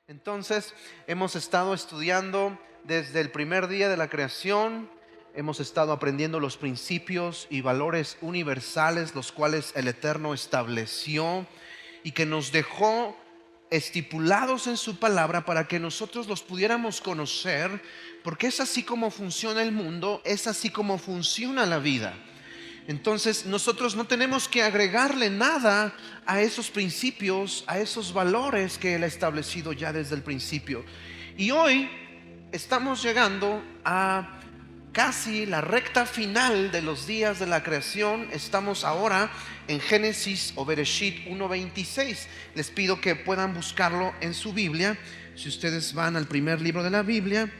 Entonces, hemos estado estudiando desde el primer día de la creación, hemos estado aprendiendo los principios y valores universales, los cuales el Eterno estableció y que nos dejó estipulados en su palabra para que nosotros los pudiéramos conocer, porque es así como funciona el mundo, es así como funciona la vida. Entonces nosotros no tenemos que agregarle nada a esos principios, a esos valores que Él ha establecido ya desde el principio. Y hoy estamos llegando a casi la recta final de los días de la creación. Estamos ahora en Génesis o Bereshit 1:26. Les pido que puedan buscarlo en su Biblia. Si ustedes van al primer libro de la Biblia,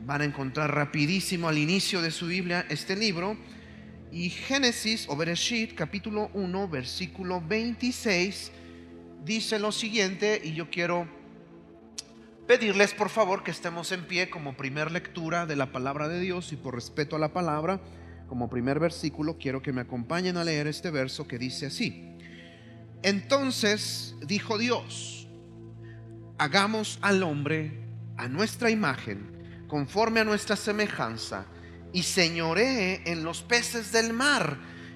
van a encontrar rapidísimo al inicio de su Biblia este libro. Y Génesis o Bereshit capítulo 1 versículo 26 dice lo siguiente, y yo quiero pedirles por favor que estemos en pie como primer lectura de la palabra de Dios, y por respeto a la palabra, como primer versículo quiero que me acompañen a leer este verso que dice así: Entonces dijo Dios, hagamos al hombre a nuestra imagen, conforme a nuestra semejanza, y señoree en los peces del mar,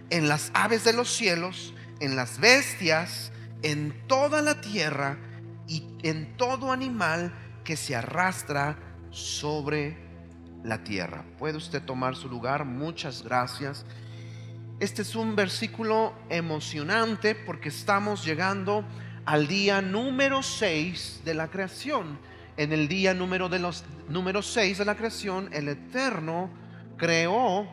en las aves de los cielos, en las bestias, en toda la tierra y en todo animal que se arrastra sobre la tierra. ¿Puede usted tomar su lugar? Muchas gracias. Este es un versículo emocionante porque estamos llegando al día número 6 de la creación. En el día número 6 de la creación, el Eterno creó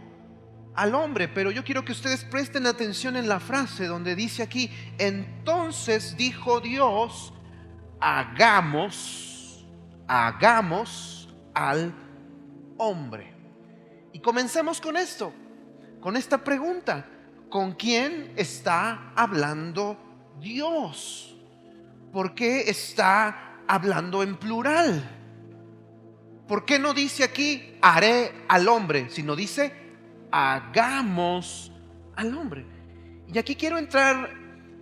al hombre. Pero yo quiero que ustedes presten atención en la frase donde dice aquí: entonces dijo Dios, hagamos al hombre. Y comencemos con esto, con esta pregunta: ¿con quién está hablando Dios? ¿Por qué está hablando en plural? ¿Por qué no dice aquí haré al hombre, sino dice hagamos al hombre? Y aquí quiero entrar,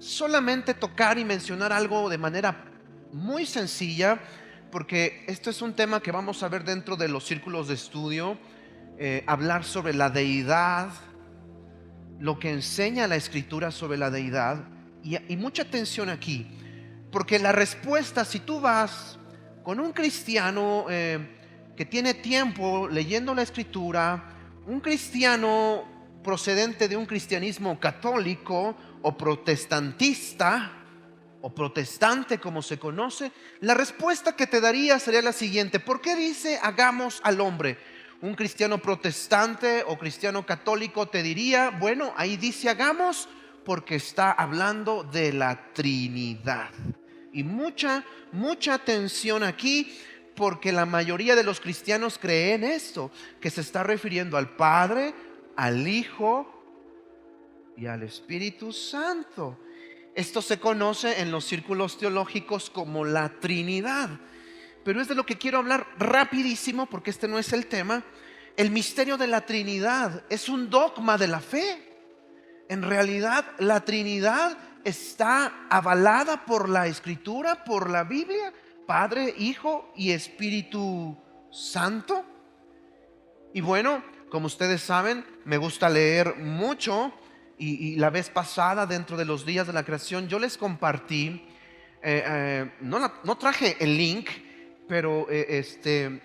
solamente tocar y mencionar algo de manera muy sencilla, porque esto es un tema que vamos a ver dentro de los círculos de estudio. Hablar sobre la deidad, lo que enseña la escritura sobre la deidad, y mucha atención aquí, porque la respuesta, si tú vas con un cristiano que tiene tiempo leyendo la escritura, un cristiano procedente de un cristianismo católico o protestantista o protestante como se conoce, la respuesta que te daría sería la siguiente: ¿por qué dice hagamos al hombre? Un cristiano protestante o cristiano católico te diría: bueno, ahí dice hagamos porque está hablando de la Trinidad. Y mucha atención aquí, porque la mayoría de los cristianos creen esto, que se está refiriendo al Padre, al Hijo y al Espíritu Santo. Esto se conoce en los círculos teológicos como la Trinidad. Pero es de lo que quiero hablar rapidísimo, porque este no es el tema. El misterio de la Trinidad es un dogma de la fe. En realidad, la Trinidad está avalada por la Escritura, por la Biblia: Padre, Hijo y Espíritu Santo. Y bueno, como ustedes saben, me gusta leer mucho, y la vez pasada, dentro de los días de la creación, yo les compartí, no traje el link, pero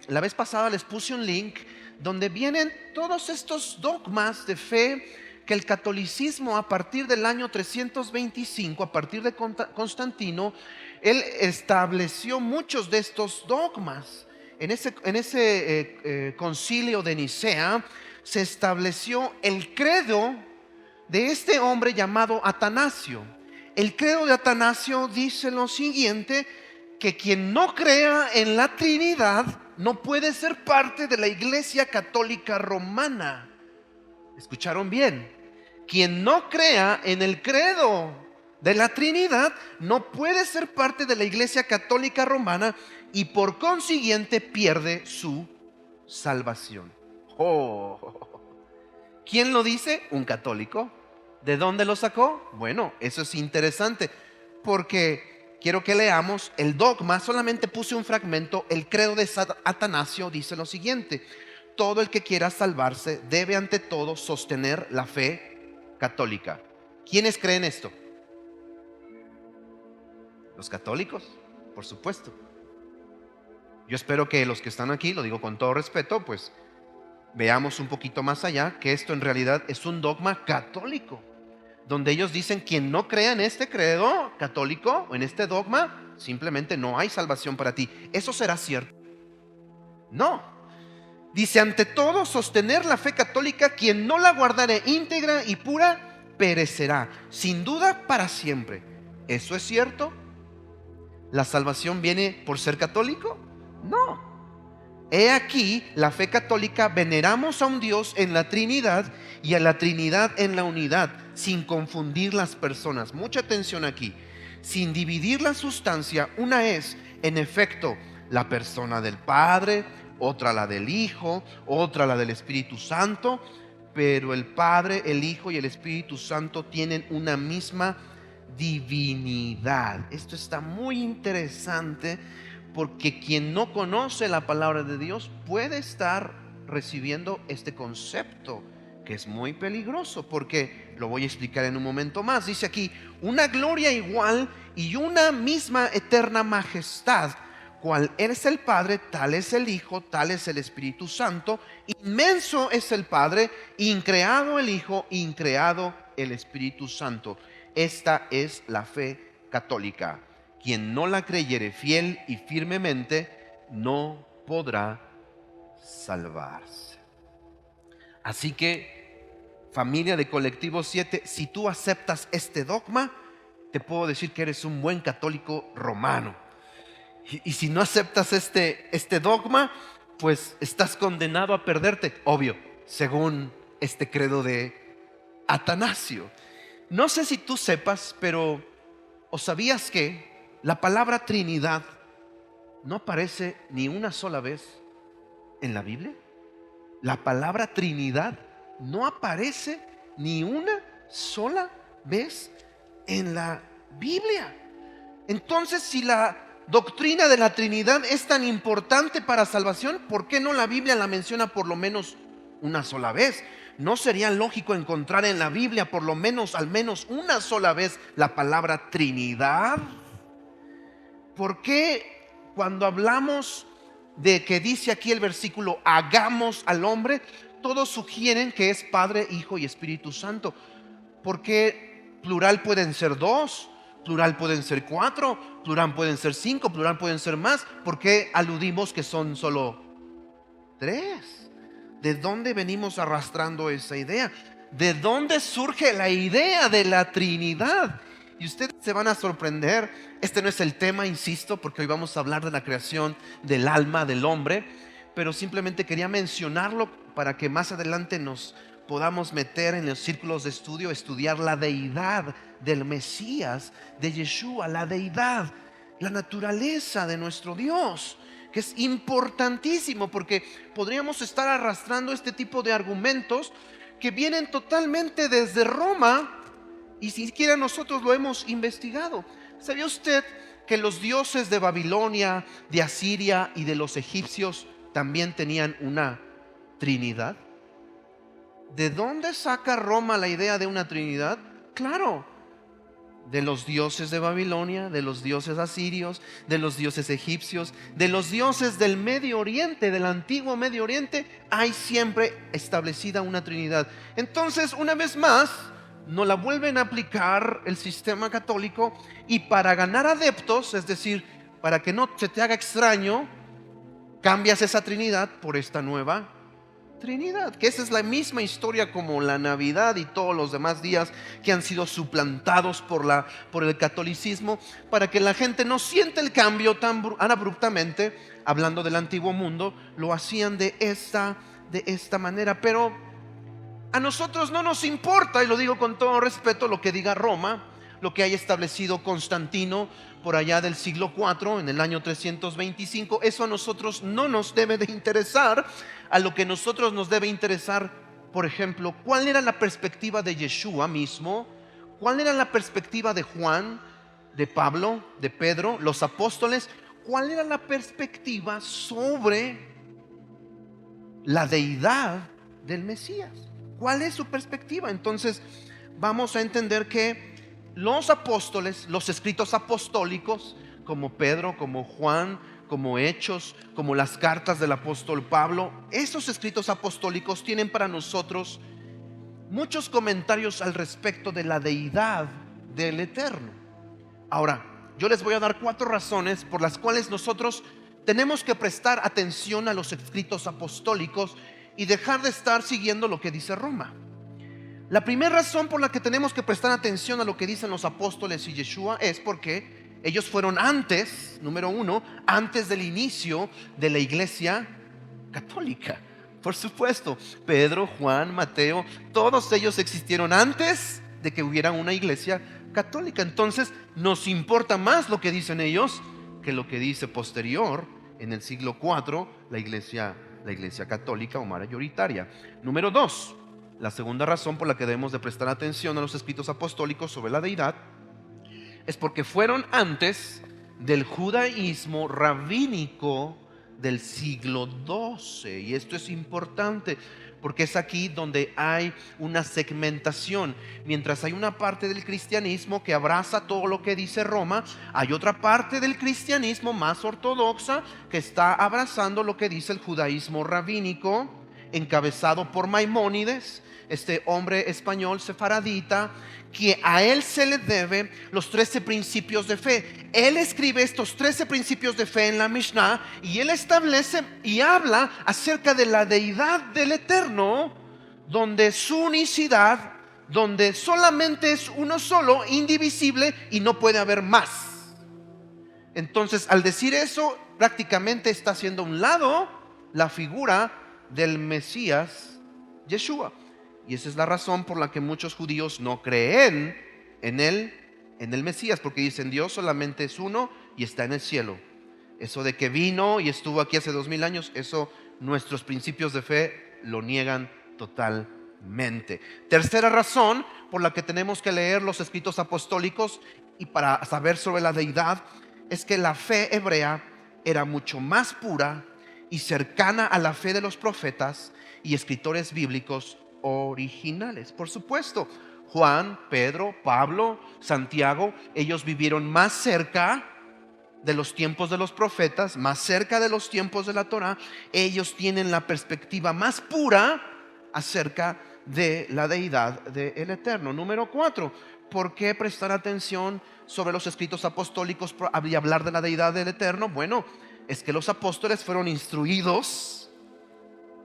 la vez pasada les puse un link donde vienen todos estos dogmas de fe que el catolicismo, a partir del año 325, a partir de Constantino, él estableció muchos de estos dogmas. En ese concilio de Nicea se estableció el credo de este hombre llamado Atanasio. El credo de Atanasio dice lo siguiente: que quien no crea en la Trinidad no puede ser parte de la Iglesia Católica Romana. ¿Escucharon bien? Quien no crea en el credo de la Trinidad no puede ser parte de la Iglesia Católica Romana, y por consiguiente pierde su salvación. Oh. ¿Quién lo dice? Un católico. ¿De dónde lo sacó? Bueno, eso es interesante, porque quiero que leamos el dogma. Solamente puse un fragmento. El credo de Atanasio dice lo siguiente: todo el que quiera salvarse debe ante todo sostener la fe católica. ¿Quiénes creen esto? Los católicos, por supuesto. Yo espero que los que están aquí, lo digo con todo respeto, pues veamos un poquito más allá, que esto en realidad es un dogma católico, donde ellos dicen: quien no crea en este credo católico o en este dogma, simplemente no hay salvación para ti. ¿Eso será cierto? No. Dice: ante todo sostener la fe católica, quien no la guardare íntegra y pura perecerá, sin duda para siempre. ¿Eso es cierto? ¿La salvación viene por ser católico? No. He aquí, la fe católica: veneramos a un Dios en la Trinidad y a la Trinidad en la unidad, sin confundir las personas. Mucha atención aquí. Sin dividir la sustancia, una es, en efecto, la persona del Padre, otra la del Hijo, otra la del Espíritu Santo, pero el Padre, el Hijo y el Espíritu Santo tienen una misma divinidad. Esto está muy interesante, porque quien no conoce la palabra de Dios puede estar recibiendo este concepto, que es muy peligroso, porque lo voy a explicar en un momento más. Dice aquí: una gloria igual y una misma eterna majestad, cual es el Padre, tal es el Hijo, tal es el Espíritu Santo. Inmenso es el Padre, increado el Hijo, increado el Espíritu Santo. Esta es la fe católica. Quien no la creyere fiel y firmemente no podrá salvarse. Así que, familia de Colectivo 7, si tú aceptas este dogma, te puedo decir que eres un buen católico romano. Y si no aceptas este dogma, pues estás condenado a perderte, obvio, según este credo de Atanasio. No sé si tú sepas, pero ¿o sabías que la palabra Trinidad no aparece ni una sola vez en la Biblia? La palabra Trinidad no aparece ni una sola vez en la Biblia. Entonces, si la doctrina de la Trinidad es tan importante para salvación, ¿por qué no la Biblia la menciona por lo menos una sola vez? ¿No sería lógico encontrar en la Biblia por lo menos, al menos una sola vez, la palabra Trinidad? ¿Por qué cuando hablamos de que dice aquí el versículo hagamos al hombre, todos sugieren que es Padre, Hijo y Espíritu Santo? Porque plural pueden ser dos, plural pueden ser cuatro, plural pueden ser cinco, plural pueden ser más. ¿Por qué aludimos que son solo tres? ¿De dónde venimos arrastrando esa idea? ¿De dónde surge la idea de la Trinidad? Y ustedes se van a sorprender. Este no es el tema, insisto, porque hoy vamos a hablar de la creación del alma del hombre, pero simplemente quería mencionarlo para que más adelante nos podamos meter en los círculos de estudio, estudiar la deidad del Mesías, de Yeshua, la deidad, la naturaleza de nuestro Dios, que es importantísimo, porque podríamos estar arrastrando este tipo de argumentos que vienen totalmente desde Roma y ni siquiera nosotros lo hemos investigado. ¿Sabía usted que los dioses de Babilonia, de Asiria y de los egipcios también tenían una trinidad? ¿De dónde saca Roma la idea de una trinidad? Claro, de los dioses de Babilonia, de los dioses asirios, de los dioses egipcios, de los dioses del Medio Oriente, del antiguo Medio Oriente. Hay siempre establecida una trinidad. Entonces, una vez más, no la vuelven a aplicar el sistema católico, y para ganar adeptos, es decir, para que no se te haga extraño, cambias esa trinidad por esta nueva Trinidad, que esa es la misma historia como la Navidad y todos los demás días que han sido suplantados por el catolicismo, para que la gente no sienta el cambio tan abruptamente. Hablando del antiguo mundo, lo hacían de esta manera, pero a nosotros no nos importa, y lo digo con todo respeto, lo que diga Roma, lo que haya establecido Constantino por allá del siglo IV, en el año 325. Eso a nosotros no nos debe de interesar. A lo que nosotros nos debe interesar, por ejemplo, ¿cuál era la perspectiva de Yeshua mismo? ¿Cuál era la perspectiva de Juan? de Pablo, de Pedro, los apóstoles, ¿cuál era la perspectiva sobre la deidad del Mesías? ¿Cuál es su perspectiva? Entonces vamos a entender que los apóstoles, los escritos apostólicos, como Pedro, como Juan, como Hechos, como las cartas del apóstol Pablo, esos escritos apostólicos tienen para nosotros muchos comentarios al respecto de la deidad del Eterno. Ahora, yo les voy a dar 4 razones por las cuales nosotros tenemos que prestar atención a los escritos apostólicos y dejar de estar siguiendo lo que dice Roma. La primera razón por la que tenemos que prestar atención a lo que dicen los apóstoles y Yeshua es porque ellos fueron antes, número 1, antes del inicio de la iglesia católica. Por supuesto, Pedro, Juan, Mateo, todos ellos existieron antes de que hubiera una iglesia católica. Entonces nos importa más lo que dicen ellos que lo que dice posterior en el siglo IV la iglesia católica o mayoritaria. Número 2, la segunda razón por la que debemos de prestar atención a los escritos apostólicos sobre la deidad es porque fueron antes del judaísmo rabínico del siglo XII. Y esto es importante porque es aquí donde hay una segmentación. Mientras hay una parte del cristianismo que abraza todo lo que dice Roma, hay otra parte del cristianismo más ortodoxa que está abrazando lo que dice el judaísmo rabínico, encabezado por Maimónides, este hombre español sefaradita, que a él se le debe los 13 principios de fe. Él escribe estos 13 principios de fe en la Mishnah y él establece y habla acerca de la deidad del Eterno, donde su unicidad, donde solamente es uno solo, indivisible y no puede haber más. Entonces, al decir eso, prácticamente está haciendo a un lado la figura del Mesías Yeshua. Y esa es la razón por la que muchos judíos no creen en el Mesías, porque dicen Dios solamente es uno y está en el cielo. Eso de que vino y estuvo aquí hace 2000 años, eso nuestros principios de fe lo niegan totalmente. Tercera razón por la que tenemos que leer los escritos apostólicos y para saber sobre la deidad es que la fe hebrea era mucho más pura y cercana a la fe de los profetas y escritores bíblicos originales. Por supuesto, Juan, Pedro, Pablo, Santiago, ellos vivieron más cerca de los tiempos de los profetas, más cerca de los tiempos de la Torá. Ellos tienen la perspectiva más pura acerca de la deidad del Eterno. Número 4, ¿por qué prestar atención sobre los escritos apostólicos y hablar de la deidad del Eterno? Bueno, es que los apóstoles fueron instruidos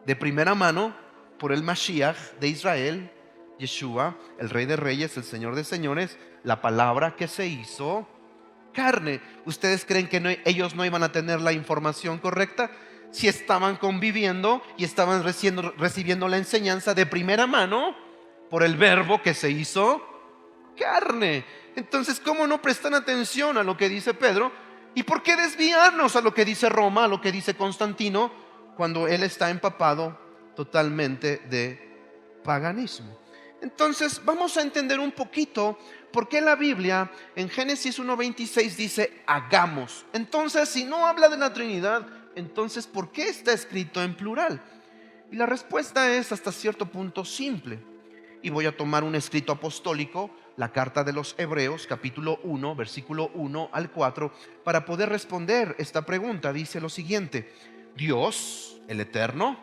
de primera mano por el Mashiach de Israel, Yeshua, el Rey de Reyes, el Señor de Señores, la palabra que se hizo carne. ¿Ustedes creen que ellos no iban a tener la información correcta? Si estaban conviviendo y estaban recibiendo la enseñanza de primera mano por el verbo que se hizo carne. Entonces, ¿cómo no prestan atención a lo que dice Pedro? ¿Y por qué desviarnos a lo que dice Roma, a lo que dice Constantino, cuando él está empapado totalmente de paganismo? Entonces vamos a entender un poquito por qué la Biblia en Génesis 1:26 dice hagamos. Entonces, si no habla de la Trinidad, entonces ¿por qué está escrito en plural? Y la respuesta es hasta cierto punto simple. Y voy a tomar un escrito apostólico, la carta de los Hebreos, capítulo 1, versículo 1 al 4, para poder responder esta pregunta. Dice lo siguiente: Dios, el Eterno,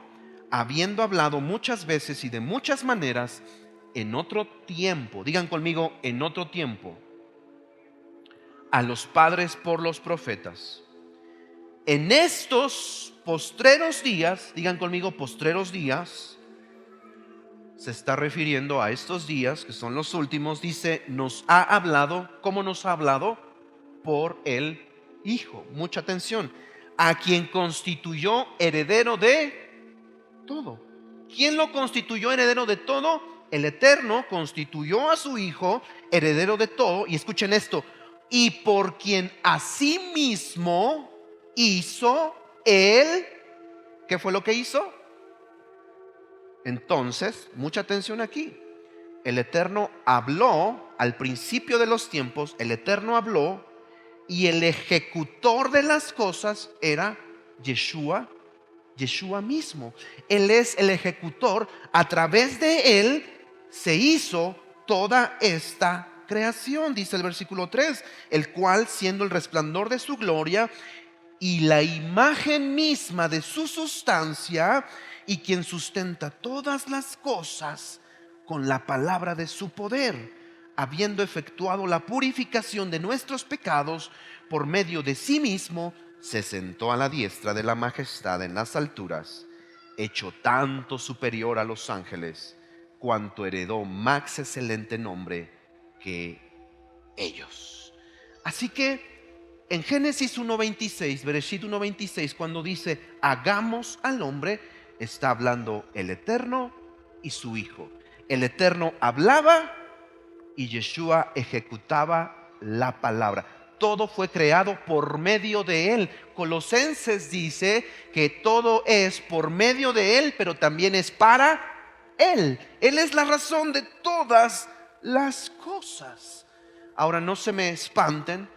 habiendo hablado muchas veces y de muchas maneras en otro tiempo, digan conmigo, en otro tiempo, a los padres por los profetas, en estos postreros días, digan conmigo, postreros días, se está refiriendo a estos días que son los últimos. Dice, nos ha hablado. ¿Cómo nos ha hablado? Por el Hijo. Mucha atención. A quien constituyó heredero de todo. ¿Quién lo constituyó heredero de todo? El Eterno constituyó a su Hijo heredero de todo. Y escuchen esto: y por quien asimismo hizo él. ¿Qué fue lo que hizo? Entonces, mucha atención aquí. el Eterno habló al principio de los tiempos, el Eterno habló y el ejecutor de las cosas era Yeshua mismo. Él es el ejecutor, a través de él se hizo toda esta creación, dice el versículo 3, el cual siendo el resplandor de su gloria y la imagen misma de su sustancia, y quien sustenta todas las cosas con la palabra de su poder, habiendo efectuado la purificación de nuestros pecados por medio de sí mismo, se sentó a la diestra de la majestad en las alturas, hecho tanto superior a los ángeles, cuanto heredó más excelente nombre que ellos. Así que en Génesis 1:26, Bereshit 1:26, cuando dice hagamos al hombre, está hablando el Eterno y su Hijo. El Eterno hablaba y Yeshua ejecutaba la palabra. Todo fue creado por medio de él. Colosenses dice que todo es por medio de él, pero también es para él. Él es la razón de todas las cosas. Ahora no se me espanten,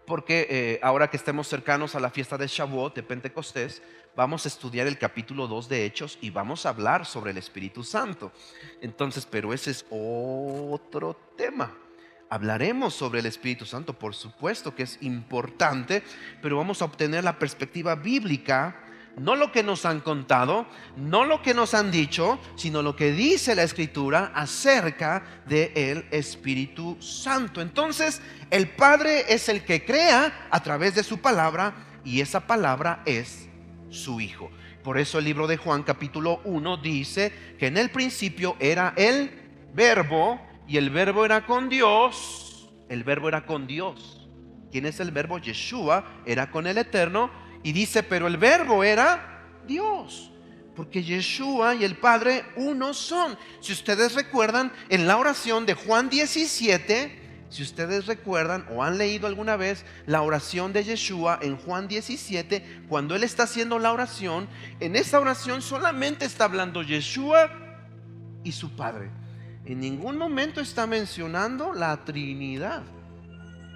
porque ahora que estemos cercanos a la fiesta de Shavuot, de Pentecostés, vamos a estudiar el capítulo 2 de Hechos y vamos a hablar sobre el Espíritu Santo. Entonces, pero ese es otro tema. Hablaremos sobre el Espíritu Santo, por supuesto que es importante, pero vamos a obtener la perspectiva bíblica, no lo que nos han contado, no lo que nos han dicho, sino lo que dice la Escritura acerca del Espíritu Santo. Entonces, el Padre es el que crea a través de su palabra, y esa palabra es su Hijo. Por eso el libro de Juan capítulo 1 dice que en el principio era el Verbo, y el Verbo era con Dios. El Verbo era con Dios. ¿Quién es el Verbo? Yeshua era con el Eterno. Y dice, pero el Verbo era Dios, porque Yeshua y el Padre uno son. Si ustedes recuerdan, en la oración de Juan 17, si ustedes recuerdan o han leído alguna vez la oración de Yeshua en Juan 17, cuando él está haciendo la oración, en esa oración solamente está hablando Yeshua y su Padre. En ningún momento está mencionando la Trinidad.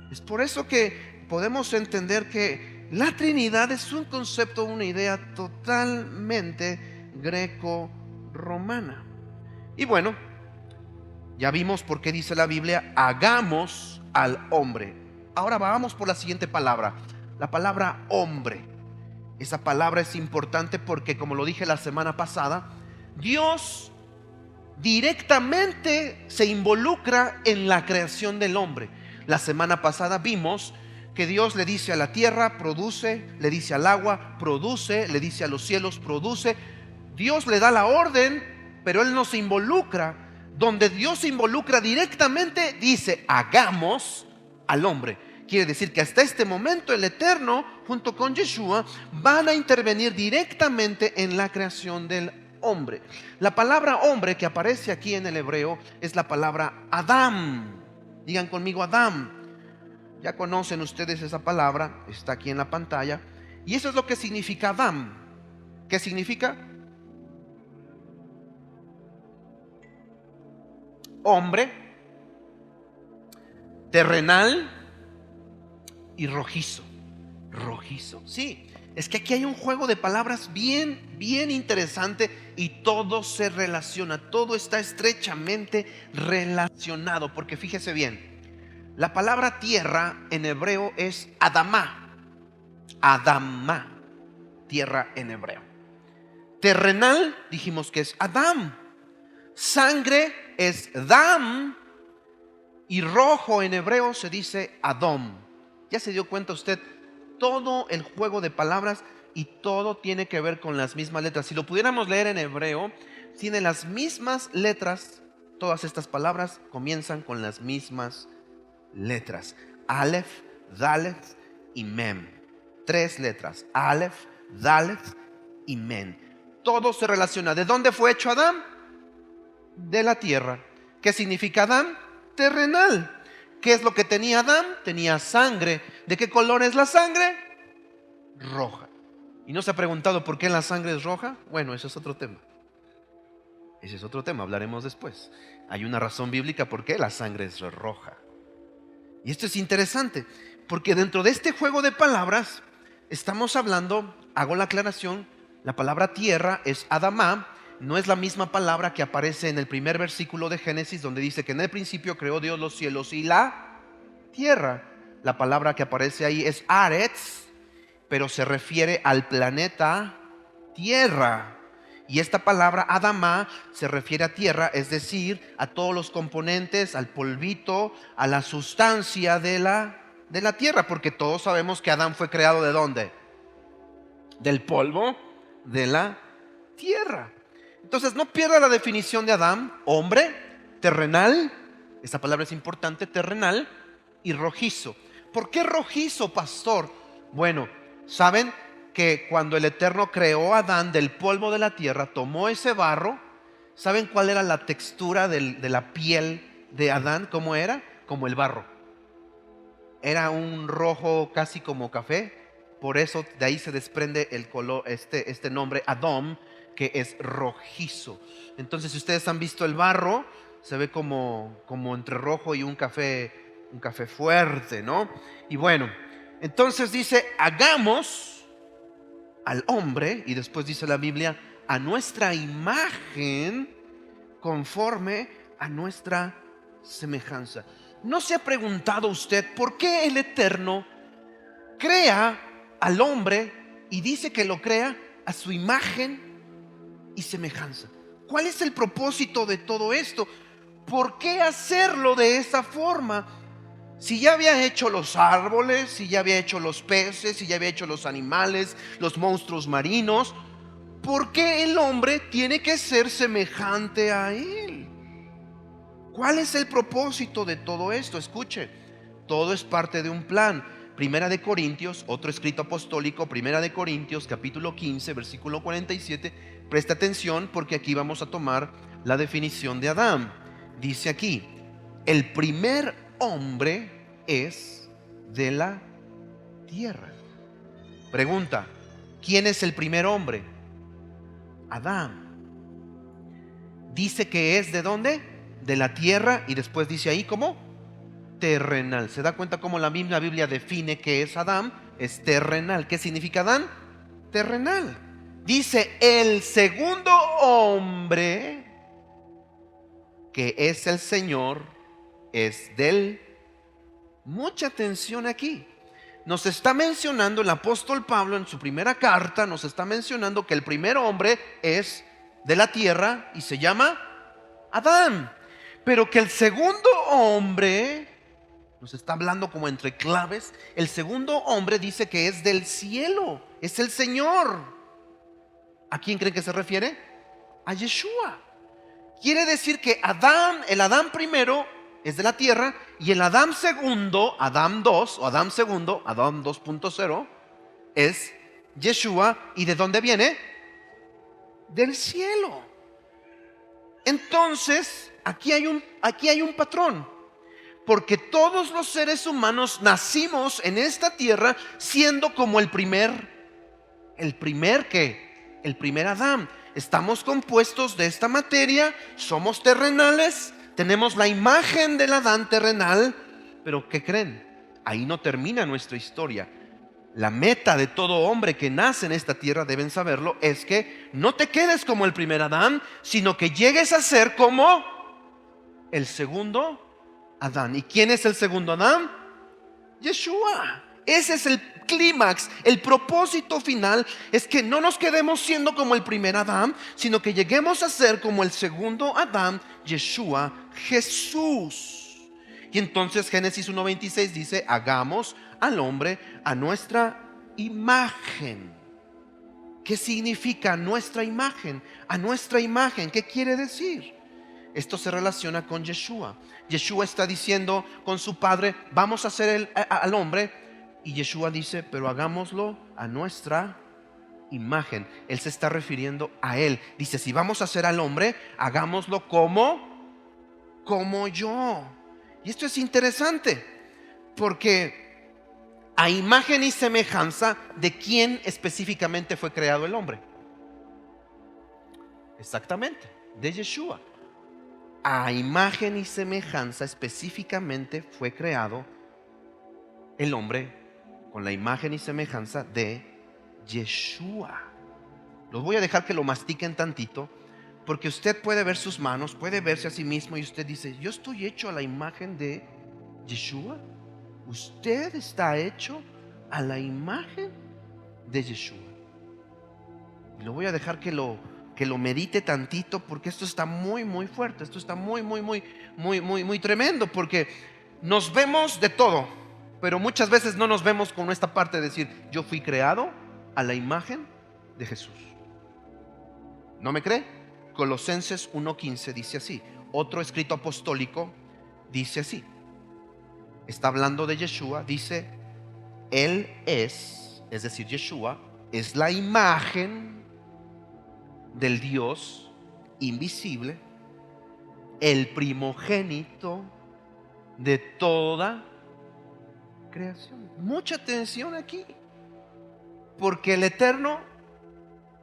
Es por eso que podemos entender que la Trinidad es un concepto, una idea totalmente greco-romana. Y bueno, ya vimos por qué dice la Biblia, hagamos al hombre. Ahora vamos por la siguiente palabra, la palabra hombre. Esa palabra es importante porque, como lo dije la semana pasada, Dios directamente se involucra en la creación del hombre. La semana pasada vimos que Dios le dice a la tierra, produce, le dice al agua, produce, le dice a los cielos, produce. Dios le da la orden, pero Él no se involucra. Donde Dios se involucra directamente, dice, hagamos al hombre. Quiere decir que hasta este momento el Eterno, junto con Yeshua, van a intervenir directamente en la creación del hombre. La palabra hombre que aparece aquí en el hebreo es la palabra Adam. Digan conmigo Adam. Ya conocen ustedes esa palabra, está aquí en la pantalla. Y eso es lo que significa Adam. ¿Qué significa? Hombre, terrenal y rojizo. Rojizo, sí. Es que aquí hay un juego de palabras bien interesante y todo se relaciona, todo está estrechamente relacionado. Porque fíjese bien, la palabra tierra en hebreo es Adamá. Adamá, tierra en hebreo. Terrenal, dijimos que es Adam. Sangre es Dam. Y rojo en hebreo se dice Adom. ¿Ya se dio cuenta usted? Todo el juego de palabras y todo tiene que ver con las mismas letras. Si lo pudiéramos leer en hebreo, tiene las mismas letras. Todas estas palabras comienzan con las mismas letras. Aleph, Daleth y Mem. 3 letras. Aleph, Daleth y Mem. Todo se relaciona. ¿De dónde fue hecho Adán? De la tierra. ¿Qué significa Adán? Terrenal. ¿Qué es lo que tenía Adán? Tenía sangre. ¿De qué color es la sangre? Roja. ¿Y no se ha preguntado por qué la sangre es roja? Bueno, eso es otro tema. Ese es otro tema, hablaremos después. Hay una razón bíblica por qué la sangre es roja. Y esto es interesante, porque dentro de este juego de palabras estamos hablando, hago la aclaración, la palabra tierra es Adamá, no es la misma palabra que aparece en el primer versículo de Génesis, donde dice que en el principio creó Dios los cielos y la tierra. La palabra que aparece ahí es Aretz, pero se refiere al planeta Tierra. Y esta palabra Adamá se refiere a tierra, es decir, a todos los componentes, al polvito, a la sustancia de la tierra, porque todos sabemos que Adán fue creado ¿de dónde? Del polvo de la tierra. Entonces no pierda la definición de Adán: hombre, terrenal, esta palabra es importante, terrenal, y rojizo. ¿Por qué rojizo, pastor? Bueno, ¿saben que cuando el Eterno creó a Adán del polvo de la tierra, tomó ese barro? ¿Saben cuál era la textura de la piel de Adán? ¿Cómo era? Como el barro. Era un rojo casi como café. Por eso de ahí se desprende el color, este nombre Adón, que es rojizo. Entonces, si ustedes han visto el barro, se ve como entre rojo y un café fuerte, ¿no? Y bueno, entonces dice: hagamos al hombre, y después dice la Biblia, a nuestra imagen, conforme a nuestra semejanza. ¿No se ha preguntado usted por qué el Eterno crea al hombre y dice que lo crea a su imagen y semejanza? ¿Cuál es el propósito de todo esto? ¿Por qué hacerlo de esa forma? Si ya había hecho los árboles, si ya había hecho los peces, si ya había hecho los animales, los monstruos marinos, ¿por qué el hombre tiene que ser semejante a él? ¿Cuál es el propósito de todo esto? Escuche, todo es parte de un plan. Primera de Corintios, otro escrito apostólico, Primera de Corintios, capítulo 15, versículo 47. Presta atención, porque aquí vamos a tomar la definición de Adán. Dice aquí: el primer hombre es de la tierra. Pregunta: ¿quién es el primer hombre? Adán. Dice que es ¿de dónde? De la tierra, y después dice ahí ¿cómo? Terrenal. ¿Se da cuenta cómo la misma Biblia define que es Adán? Es terrenal. ¿Qué significa Adán? Terrenal. Dice: el segundo hombre, que es el Señor, es del... Mucha atención aquí. Nos está mencionando el apóstol Pablo en su primera carta, nos está mencionando que el primer hombre es de la tierra y se llama Adán, pero que el segundo hombre, nos está hablando como entre claves, el segundo hombre dice que es del cielo, es el Señor. ¿A quién creen que se refiere? A Yeshua. Quiere decir que Adán, el Adán primero, es de la tierra, y el Adán segundo, Adán 2 o Adán segundo, Adán 2.0, es Yeshua. ¿Y de dónde viene? Del cielo. Entonces, aquí hay un patrón, porque todos los seres humanos nacimos en esta tierra siendo como el primer Adán. Estamos compuestos de esta materia, somos terrenales, tenemos la imagen del Adán terrenal. Pero ¿qué creen? Ahí no termina nuestra historia. La meta de todo hombre que nace en esta tierra, deben saberlo, es que no te quedes como el primer Adán, sino que llegues a ser como el segundo Adán. ¿Y quién es el segundo Adán? Yeshua. Ese es el clímax, el propósito final, es que no nos quedemos siendo como el primer Adán, sino que lleguemos a ser como el segundo Adán, Yeshua, Jesús. Y entonces Génesis 1:26 dice: hagamos al hombre a nuestra imagen. ¿Qué significa nuestra imagen? A nuestra imagen, ¿qué quiere decir? Esto se relaciona con Yeshua. Yeshua está diciendo con su Padre: vamos a hacer al hombre. Y Yeshua dice: pero hagámoslo a nuestra imagen. Él se está refiriendo a Él. Dice: si vamos a hacer al hombre, hagámoslo como yo. Y esto es interesante, porque a imagen y semejanza de quién específicamente fue creado el hombre. Exactamente, de Yeshua. A imagen y semejanza específicamente fue creado el hombre con la imagen y semejanza de Yeshua. Los voy a dejar que lo mastiquen tantito, porque usted puede ver sus manos, puede verse a sí mismo y usted dice: yo estoy hecho a la imagen de Yeshua. Usted está hecho a la imagen de Yeshua. Y lo voy a dejar que lo medite tantito, porque esto está muy fuerte. Esto está muy tremendo, porque nos vemos de todo, pero muchas veces no nos vemos con esta parte de decir: yo fui creado a la imagen de Jesús. ¿No me cree? Colosenses 1:15 dice así. Otro escrito apostólico dice así. Está hablando de Yeshua. Dice: Él es decir, Yeshua es la imagen del Dios invisible, el primogénito de toda creación. Mucha atención aquí, porque el Eterno,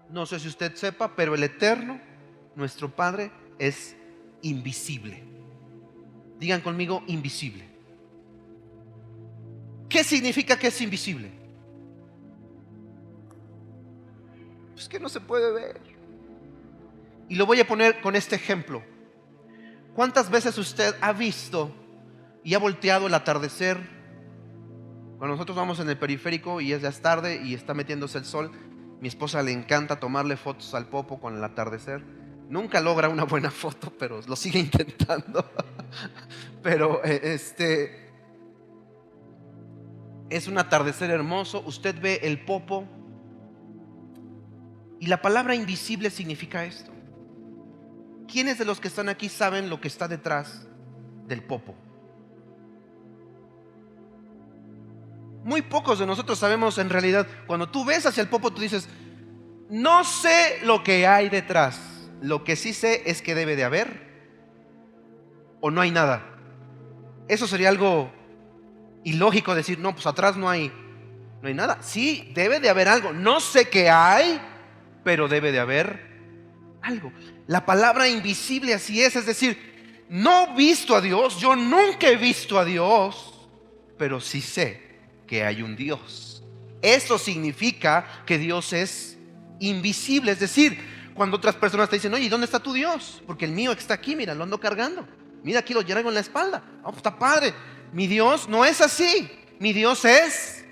no sé si usted sepa, pero el Eterno, nuestro Padre, es invisible. Digan conmigo: invisible. ¿Qué significa que es invisible? Pues que no se puede ver. Y lo voy a poner con este ejemplo. ¿Cuántas veces usted ha visto y ha volteado el atardecer? Cuando nosotros vamos en el periférico y es ya tarde y está metiéndose el sol, mi esposa le encanta tomarle fotos al popo con el atardecer. Nunca logra una buena foto, pero lo sigue intentando. Pero es un atardecer hermoso. Usted ve el popo, y la palabra invisible significa esto. ¿Quiénes de los que están aquí saben lo que está detrás del popo? Muy pocos de nosotros sabemos en realidad. Cuando tú ves hacia el popo, tú dices: no sé lo que hay detrás. Lo que sí sé es que debe de haber, o no hay nada. Eso sería algo ilógico decir: no, pues atrás no hay nada. Sí, debe de haber algo. No sé qué hay, pero debe de haber algo. La palabra invisible así es decir, no he visto a Dios, yo nunca he visto a Dios, pero sí sé que hay un Dios. Eso significa que Dios es invisible. Es decir, cuando otras personas te dicen: oye, ¿dónde está tu Dios? Porque el mío está aquí, mira, lo ando cargando. Mira, aquí lo llevo en la espalda. Oh, pues está padre. Mi Dios no es así. Mi Dios es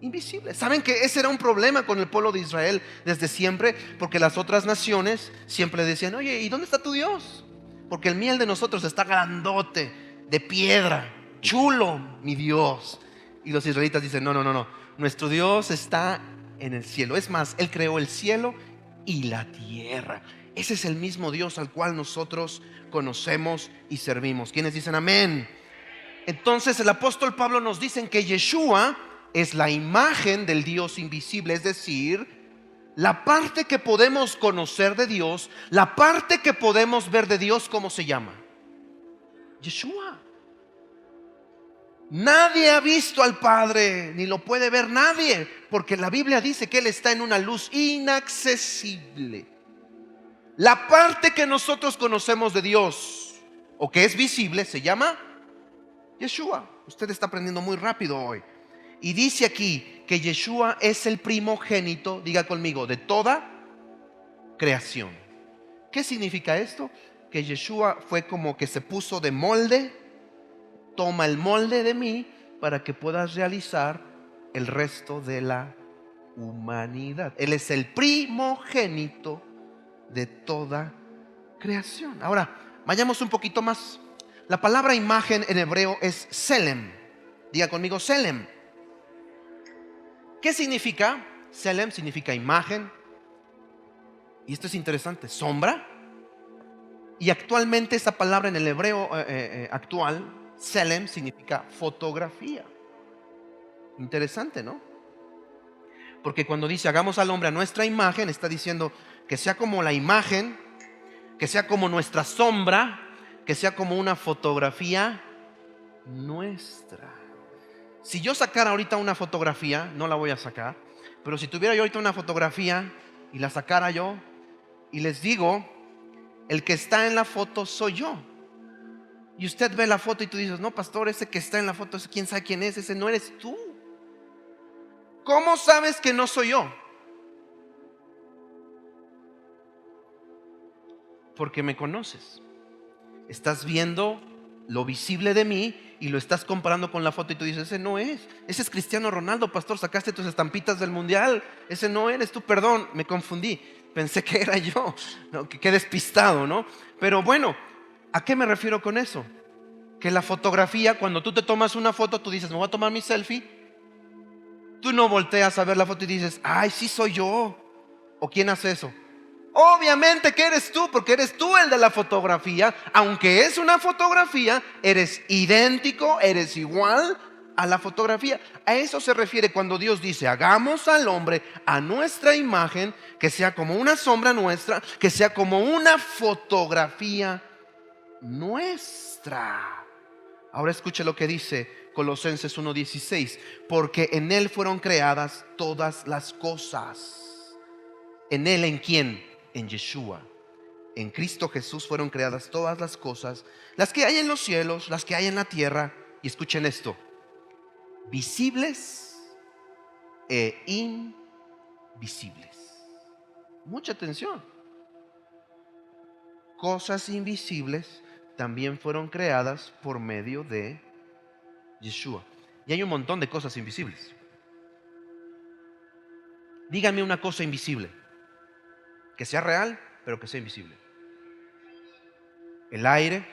invisible. ¿Saben que ese era un problema con el pueblo de Israel desde siempre? Porque las otras naciones siempre decían: oye, ¿y dónde está tu Dios? Porque el mío, el de nosotros, está grandote, de piedra, chulo, mi Dios. Y los israelitas dicen: no, nuestro Dios está en el cielo. Es más, Él creó el cielo y la tierra. Ese es el mismo Dios al cual nosotros conocemos y servimos. ¿Quiénes dicen amén? Entonces el apóstol Pablo nos dice que Yeshua es la imagen del Dios invisible. Es decir, la parte que podemos conocer de Dios, la parte que podemos ver de Dios. ¿Cómo se llama? Yeshua. Nadie ha visto al Padre, ni lo puede ver nadie, porque la Biblia dice que Él está en una luz inaccesible. La parte que nosotros conocemos de Dios, o que es visible, se llama Yeshua. Usted está aprendiendo muy rápido hoy. Y dice aquí que Yeshua es el primogénito, diga conmigo, de toda creación. ¿Qué significa esto? Que Yeshua fue como que se puso de molde. Toma el molde de mí para que puedas realizar el resto de la humanidad. Él es el primogénito de toda creación. Ahora, vayamos un poquito más. La palabra imagen en hebreo es Selem. Diga conmigo, Selem. ¿Qué significa? Selem significa imagen. Y esto es interesante, sombra. Y actualmente esta palabra en el hebreo actual, Selem, significa fotografía. Interesante, ¿no? Porque cuando dice hagamos al hombre a nuestra imagen, está diciendo que sea como la imagen, que sea como nuestra sombra, que sea como una fotografía nuestra. Si yo sacara ahorita una fotografía, no la voy a sacar, pero si tuviera yo ahorita una fotografía y la sacara yo y les digo el que está en la foto soy yo. Y usted ve la foto y tú dices, no, pastor, ese que está en la foto, quién sabe quién es, ese no eres tú. ¿Cómo sabes que no soy yo? Porque me conoces. Estás viendo lo visible de mí y lo estás comparando con la foto y tú dices, ese no es. Ese es Cristiano Ronaldo, pastor, sacaste tus estampitas del mundial. Ese no eres tú, perdón, me confundí. Pensé que era yo. No, qué despistado, ¿no? Pero bueno, ¿a qué me refiero con eso? Que la fotografía, cuando tú te tomas una foto, tú dices, me voy a tomar mi selfie. Tú no volteas a ver la foto y dices, ay, sí soy yo. ¿O quién hace eso? Obviamente que eres tú, porque eres tú el de la fotografía. Aunque es una fotografía, eres idéntico, eres igual a la fotografía. A eso se refiere cuando Dios dice, hagamos al hombre a nuestra imagen, que sea como una sombra nuestra, que sea como una fotografía nuestra. Ahora escuche lo que dice Colosenses 1:16, porque en Él fueron creadas todas las cosas. ¿En Él en quién? En Yeshua. En Cristo Jesús fueron creadas todas las cosas, las que hay en los cielos, las que hay en la tierra. Y escuchen esto, visibles e invisibles. Mucha atención. Cosas invisibles también fueron creadas por medio de Yeshua. Y hay un montón de cosas invisibles. Díganme una cosa invisible, que sea real, pero que sea invisible. El aire,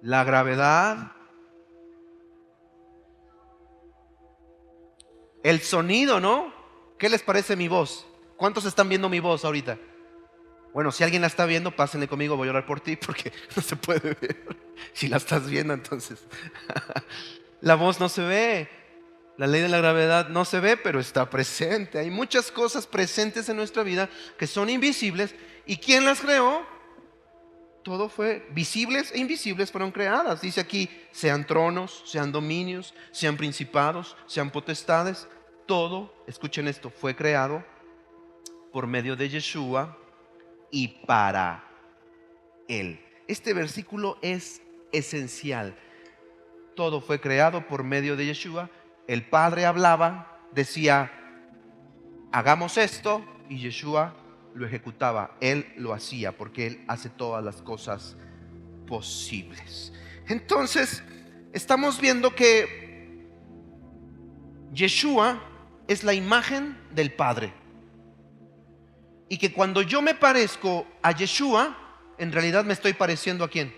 la gravedad, el sonido, ¿no? ¿Qué les parece mi voz? ¿Cuántos están viendo mi voz ahorita? Bueno, si alguien la está viendo, pásenle conmigo, voy a orar por ti porque no se puede ver. Si la estás viendo, entonces la voz no se ve. La ley de la gravedad no se ve, pero está presente. Hay muchas cosas presentes en nuestra vida que son invisibles. ¿Y quién las creó? Todo fue, visibles e invisibles fueron creadas. Dice aquí, sean tronos, sean dominios, sean principados, sean potestades. Todo, escuchen esto, fue creado por medio de Yeshua y para Él. Este versículo es esencial. Todo fue creado por medio de Yeshua. El Padre hablaba, decía, hagamos esto, y Yeshua lo ejecutaba. Él lo hacía porque Él hace todas las cosas posibles. Entonces, estamos viendo que Yeshua es la imagen del Padre. Y que cuando yo me parezco a Yeshua, en realidad me estoy pareciendo ¿a quién?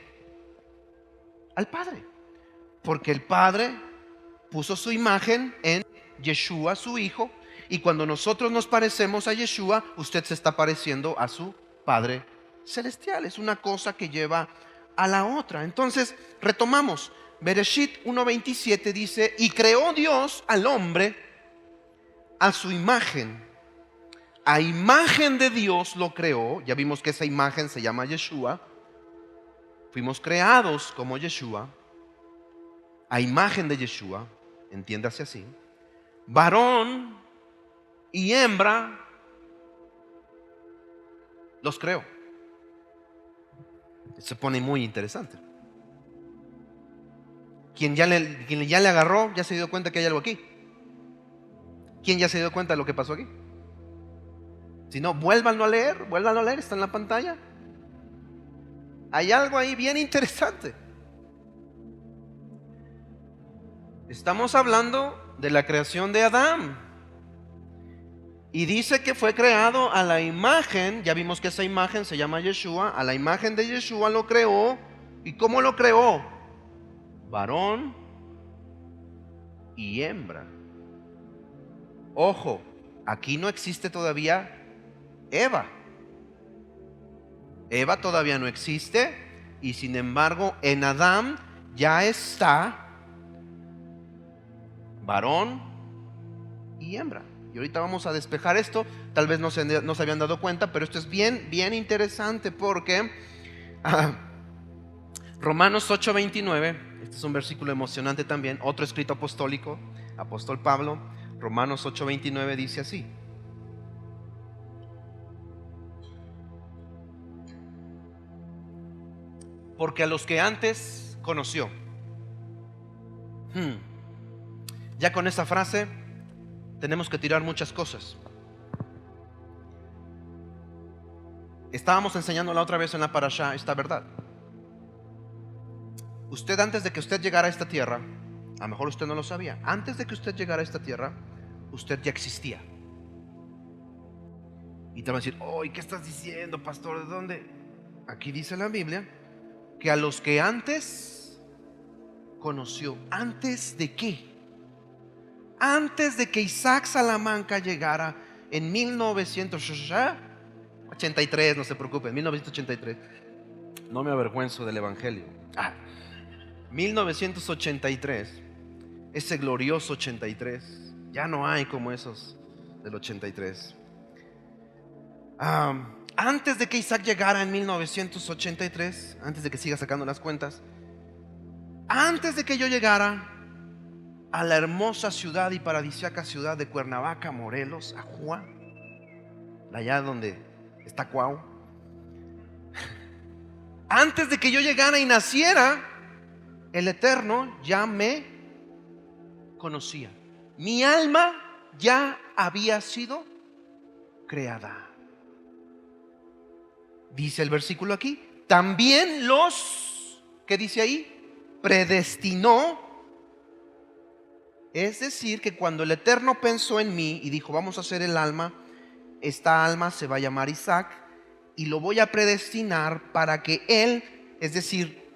Al Padre. Porque el Padre puso su imagen en Yeshua, su Hijo. Y cuando nosotros nos parecemos a Yeshua, usted se está pareciendo a su Padre Celestial. Es una cosa que lleva a la otra. Entonces, retomamos. Bereshit 1:27 dice, y creó Dios al hombre a su imagen. A imagen de Dios lo creó. Ya vimos que esa imagen se llama Yeshua. Fuimos creados como Yeshua. A imagen de Yeshua, entiéndase así. Varón y hembra los creó. Se pone muy interesante. Quien ya le agarró, ya se dio cuenta que hay algo aquí. ¿Quién ya se dio cuenta de lo que pasó aquí? Si no, vuélvanlo a leer, está en la pantalla. Hay algo ahí bien interesante. Estamos hablando de la creación de Adán. Y dice que fue creado a la imagen, ya vimos que esa imagen se llama Yeshua, a la imagen de Yeshua lo creó. ¿Y cómo lo creó? Varón y hembra. Ojo, aquí no existe todavía Eva. Eva todavía no existe y sin embargo en Adán ya está varón y hembra. Y ahorita vamos a despejar esto. Tal vez no se habían dado cuenta, pero esto es bien interesante porque Romanos 8:29, este es un versículo emocionante también, otro escrito apostólico, apóstol Pablo. Romanos 8:29 dice así: porque a los que antes conoció. Ya con esa frase tenemos que tirar muchas cosas. Estábamos enseñando la otra vez en la parashá esta verdad. Usted, antes de que usted llegara a esta tierra, a lo mejor usted no lo sabía, antes de que usted llegara a esta tierra, usted ya existía. Y te van a decir: ¿qué estás diciendo, pastor? ¿De dónde? Aquí dice la Biblia que a los que antes conoció. ¿Antes de qué? Antes de que Isaac Salamanca llegara en 1983, no se preocupen, 1983. No me avergüenzo del evangelio. 1983, ese glorioso 83. Ya no hay como esos del 83. Antes de que Isaac llegara en 1983, antes de que siga sacando las cuentas, antes de que yo llegara a la hermosa ciudad y paradisíaca ciudad de Cuernavaca, Morelos, Ajua, allá donde está Cuau, antes de que yo llegara y naciera, el Eterno ya me conocía. Mi alma ya había sido creada. Dice el versículo aquí, también los, ¿qué dice ahí? Predestinó. Es decir, que cuando el Eterno pensó en mí y dijo: vamos a hacer el alma, esta alma se va a llamar Isaac y lo voy a predestinar para que él, es decir,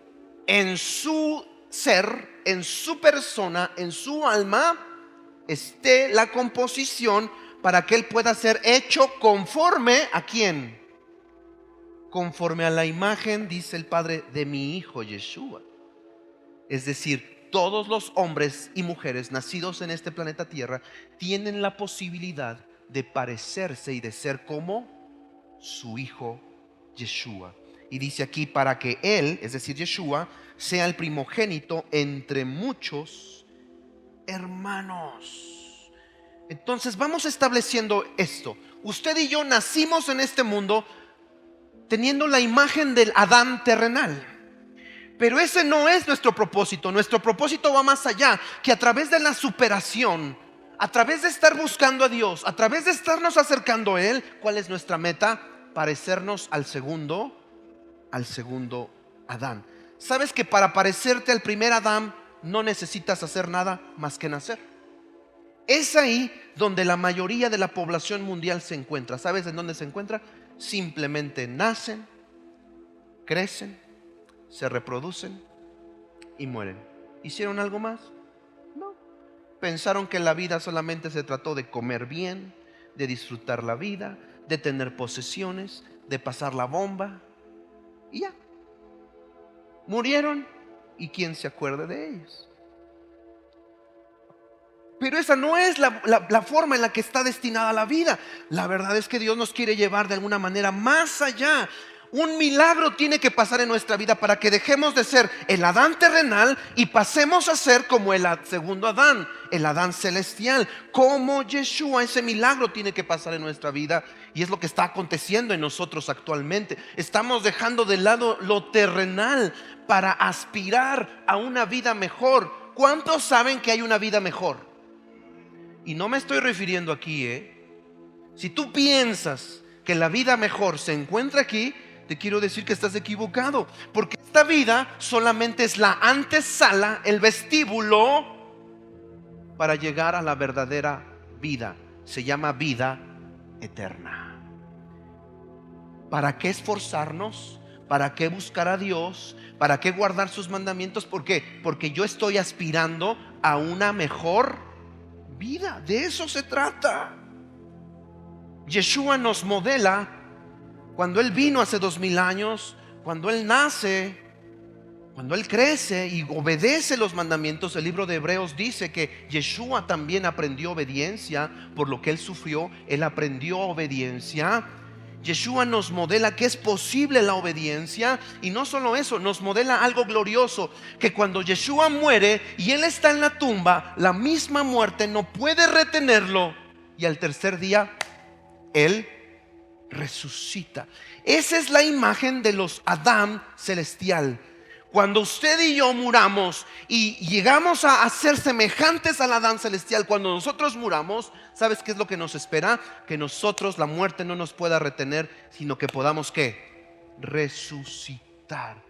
en su ser, en su persona, en su alma, esté la composición para que él pueda ser hecho conforme ¿a quién? Conforme a la imagen, dice el Padre, de mi hijo Yeshua. Es decir, todos los hombres y mujeres nacidos en este planeta Tierra tienen la posibilidad de parecerse y de ser como su hijo Yeshua. Y dice aquí, para que él, es decir Yeshua, sea el primogénito entre muchos hermanos. Entonces vamos estableciendo esto. Usted y yo nacimos en este mundo teniendo la imagen del Adán terrenal. Pero ese no es nuestro propósito. Nuestro propósito va más allá, que a través de la superación, a través de estar buscando a Dios, a través de estarnos acercando a Él, ¿cuál es nuestra meta? Parecernos al segundo Adán. ¿Sabes que para parecerte al primer Adán no necesitas hacer nada más que nacer? Es ahí donde la mayoría de la población mundial se encuentra. ¿Sabes en dónde se encuentra? Simplemente nacen, crecen, se reproducen y mueren. ¿Hicieron algo más? No. Pensaron que la vida solamente se trató de comer bien, de disfrutar la vida, de tener posesiones, de pasar la bomba y ya. Murieron y quién se acuerde de ellos. Pero esa no es la forma en la que está destinada la vida. La verdad es que Dios nos quiere llevar de alguna manera más allá. Un milagro tiene que pasar en nuestra vida para que dejemos de ser el Adán terrenal y pasemos a ser como el segundo Adán, el Adán celestial. Como Yeshua, ese milagro tiene que pasar en nuestra vida. Y es lo que está aconteciendo en nosotros actualmente. Estamos dejando de lado lo terrenal para aspirar a una vida mejor. ¿Cuántos saben que hay una vida mejor? Y no me estoy refiriendo aquí, Si tú piensas que la vida mejor se encuentra aquí, te quiero decir que estás equivocado. Porque esta vida solamente es la antesala, el vestíbulo para llegar a la verdadera vida. Se llama vida eterna. ¿Para qué esforzarnos? ¿Para qué buscar a Dios? ¿Para qué guardar sus mandamientos? ¿Por qué? Porque yo estoy aspirando a una mejor vida. De eso se trata. Yeshua nos modela cuando Él vino hace 2000 años, cuando Él nace, cuando Él crece y obedece los mandamientos. El libro de Hebreos dice que Yeshua también aprendió obediencia por lo que Él sufrió. Él aprendió obediencia. Yeshua nos modela que es posible la obediencia. Y no solo eso, nos modela algo glorioso, que cuando Yeshua muere y Él está en la tumba, la misma muerte no puede retenerlo, y al tercer día Él resucita. Esa es la imagen de los Adán celestial. Cuando usted y yo muramos y llegamos a ser semejantes al Adán celestial, cuando nosotros muramos, ¿sabes qué es lo que nos espera? Que nosotros, la muerte no nos pueda retener, sino que podamos ¿qué? Resucitar.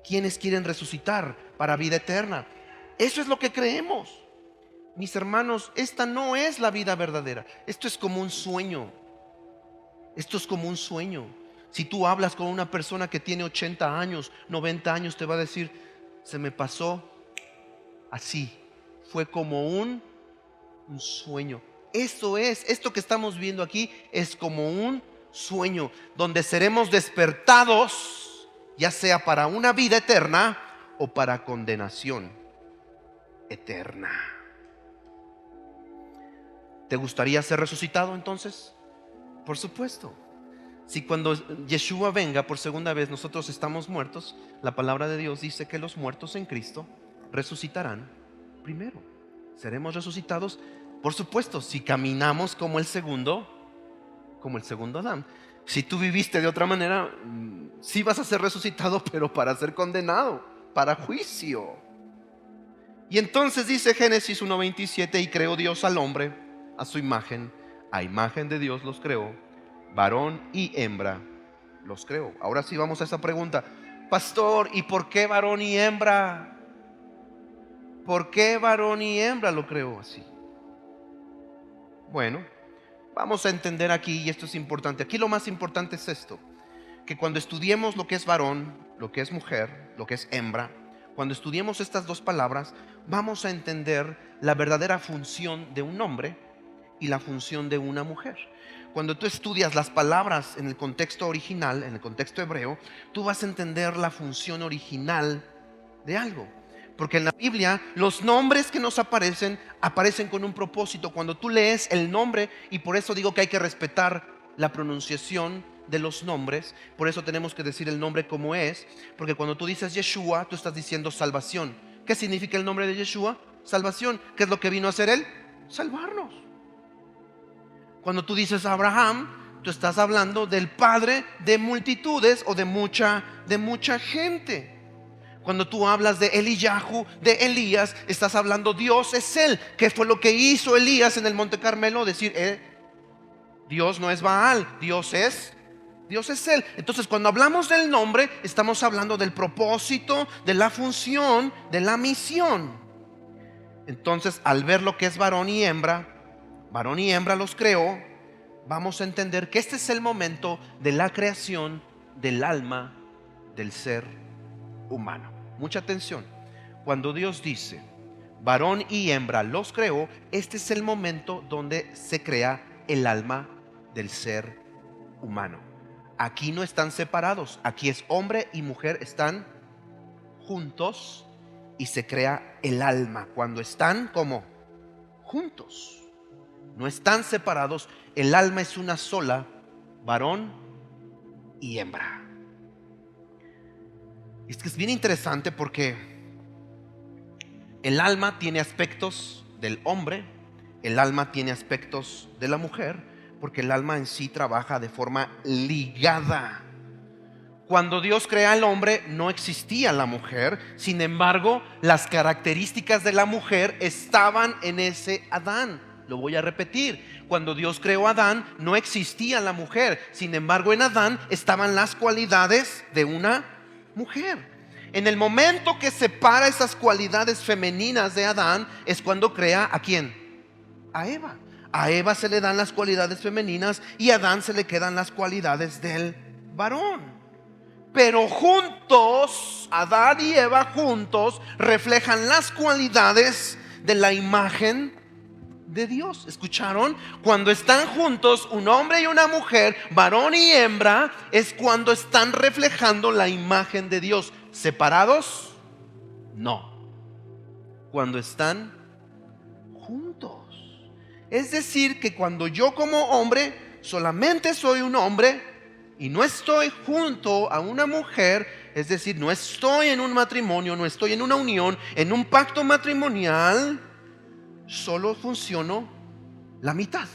¿Quiénes quieren resucitar para vida eterna? Eso es lo que creemos. Mis hermanos, esta no es la vida verdadera. Esto es como un sueño. Esto es como un sueño. Si tú hablas con una persona que tiene 80 años, 90 años, te va a decir: se me pasó así. Fue como un sueño. Esto que estamos viendo aquí es como un sueño, donde seremos despertados, ya sea para una vida eterna o para condenación eterna. ¿Te gustaría ser resucitado entonces? Por supuesto. Si cuando Yeshua venga por segunda vez nosotros estamos muertos, la palabra de Dios dice que los muertos en Cristo resucitarán primero. Seremos resucitados, por supuesto, si caminamos como el segundo Adán. Si tú viviste de otra manera, sí vas a ser resucitado, pero para ser condenado, para juicio. Y entonces dice Génesis 1:27: y creó Dios al hombre a su imagen, a imagen de Dios los creó, varón y hembra los creó. Ahora sí vamos a esa pregunta: pastor, ¿y por qué varón y hembra? ¿Por qué varón y hembra lo creó así? Bueno, vamos a entender aquí, y esto es importante. Aquí lo más importante es esto: que cuando estudiemos lo que es varón, lo que es mujer, lo que es hembra, cuando estudiemos estas dos palabras, vamos a entender la verdadera función de un hombre y la función de una mujer. Cuando tú estudias las palabras en el contexto original, en el contexto hebreo, tú vas a entender la función original de algo. Porque en la Biblia los nombres que nos aparecen con un propósito. Cuando tú lees el nombre, y por eso digo que hay que respetar la pronunciación de los nombres, por eso tenemos que decir el nombre como es, porque cuando tú dices Yeshua, tú estás diciendo salvación. ¿Qué significa el nombre de Yeshua? Salvación. ¿Qué es lo que vino a hacer él? Salvarnos. Cuando tú dices Abraham, tú estás hablando del padre de multitudes o de mucha gente. Cuando tú hablas de Eliyahu, de Elías, estás hablando Dios es él. ¿Qué fue lo que hizo Elías en el Monte Carmelo? Decir, Dios no es Baal, Dios es él. Entonces, cuando hablamos del nombre, estamos hablando del propósito, de la función, de la misión. Entonces, al ver lo que es varón y hembra los creó, vamos a entender que este es el momento de la creación del alma del ser humano. Mucha atención. Cuando Dios dice varón y hembra los creó, este es el momento donde se crea el alma del ser humano. Aquí no están separados, aquí es hombre y mujer, están juntos y se crea el alma cuando están como juntos. No están separados, el alma es una sola, varón y hembra. Es que es bien interesante porque el alma tiene aspectos del hombre, el alma tiene aspectos de la mujer, porque el alma en sí trabaja de forma ligada. Cuando Dios crea al hombre no existía la mujer, sin embargo, las características de la mujer estaban en ese Adán. Lo voy a repetir: cuando Dios creó a Adán no existía la mujer, sin embargo en Adán estaban las cualidades de una mujer. En el momento que separa esas cualidades femeninas de Adán es cuando crea ¿a quién? A Eva. A Eva se le dan las cualidades femeninas y a Adán se le quedan las cualidades del varón. Pero juntos, Adán y Eva juntos reflejan las cualidades de la imagen de Dios. ¿Escucharon? Cuando están juntos, un hombre y una mujer, varón y hembra, es cuando están reflejando la imagen de Dios. ¿Separados? No. Cuando están juntos. Es decir, que cuando yo como hombre solamente soy un hombre y no estoy junto a una mujer, es decir, no estoy en un matrimonio, no estoy en una unión, en un pacto matrimonial, solo funciono la mitad.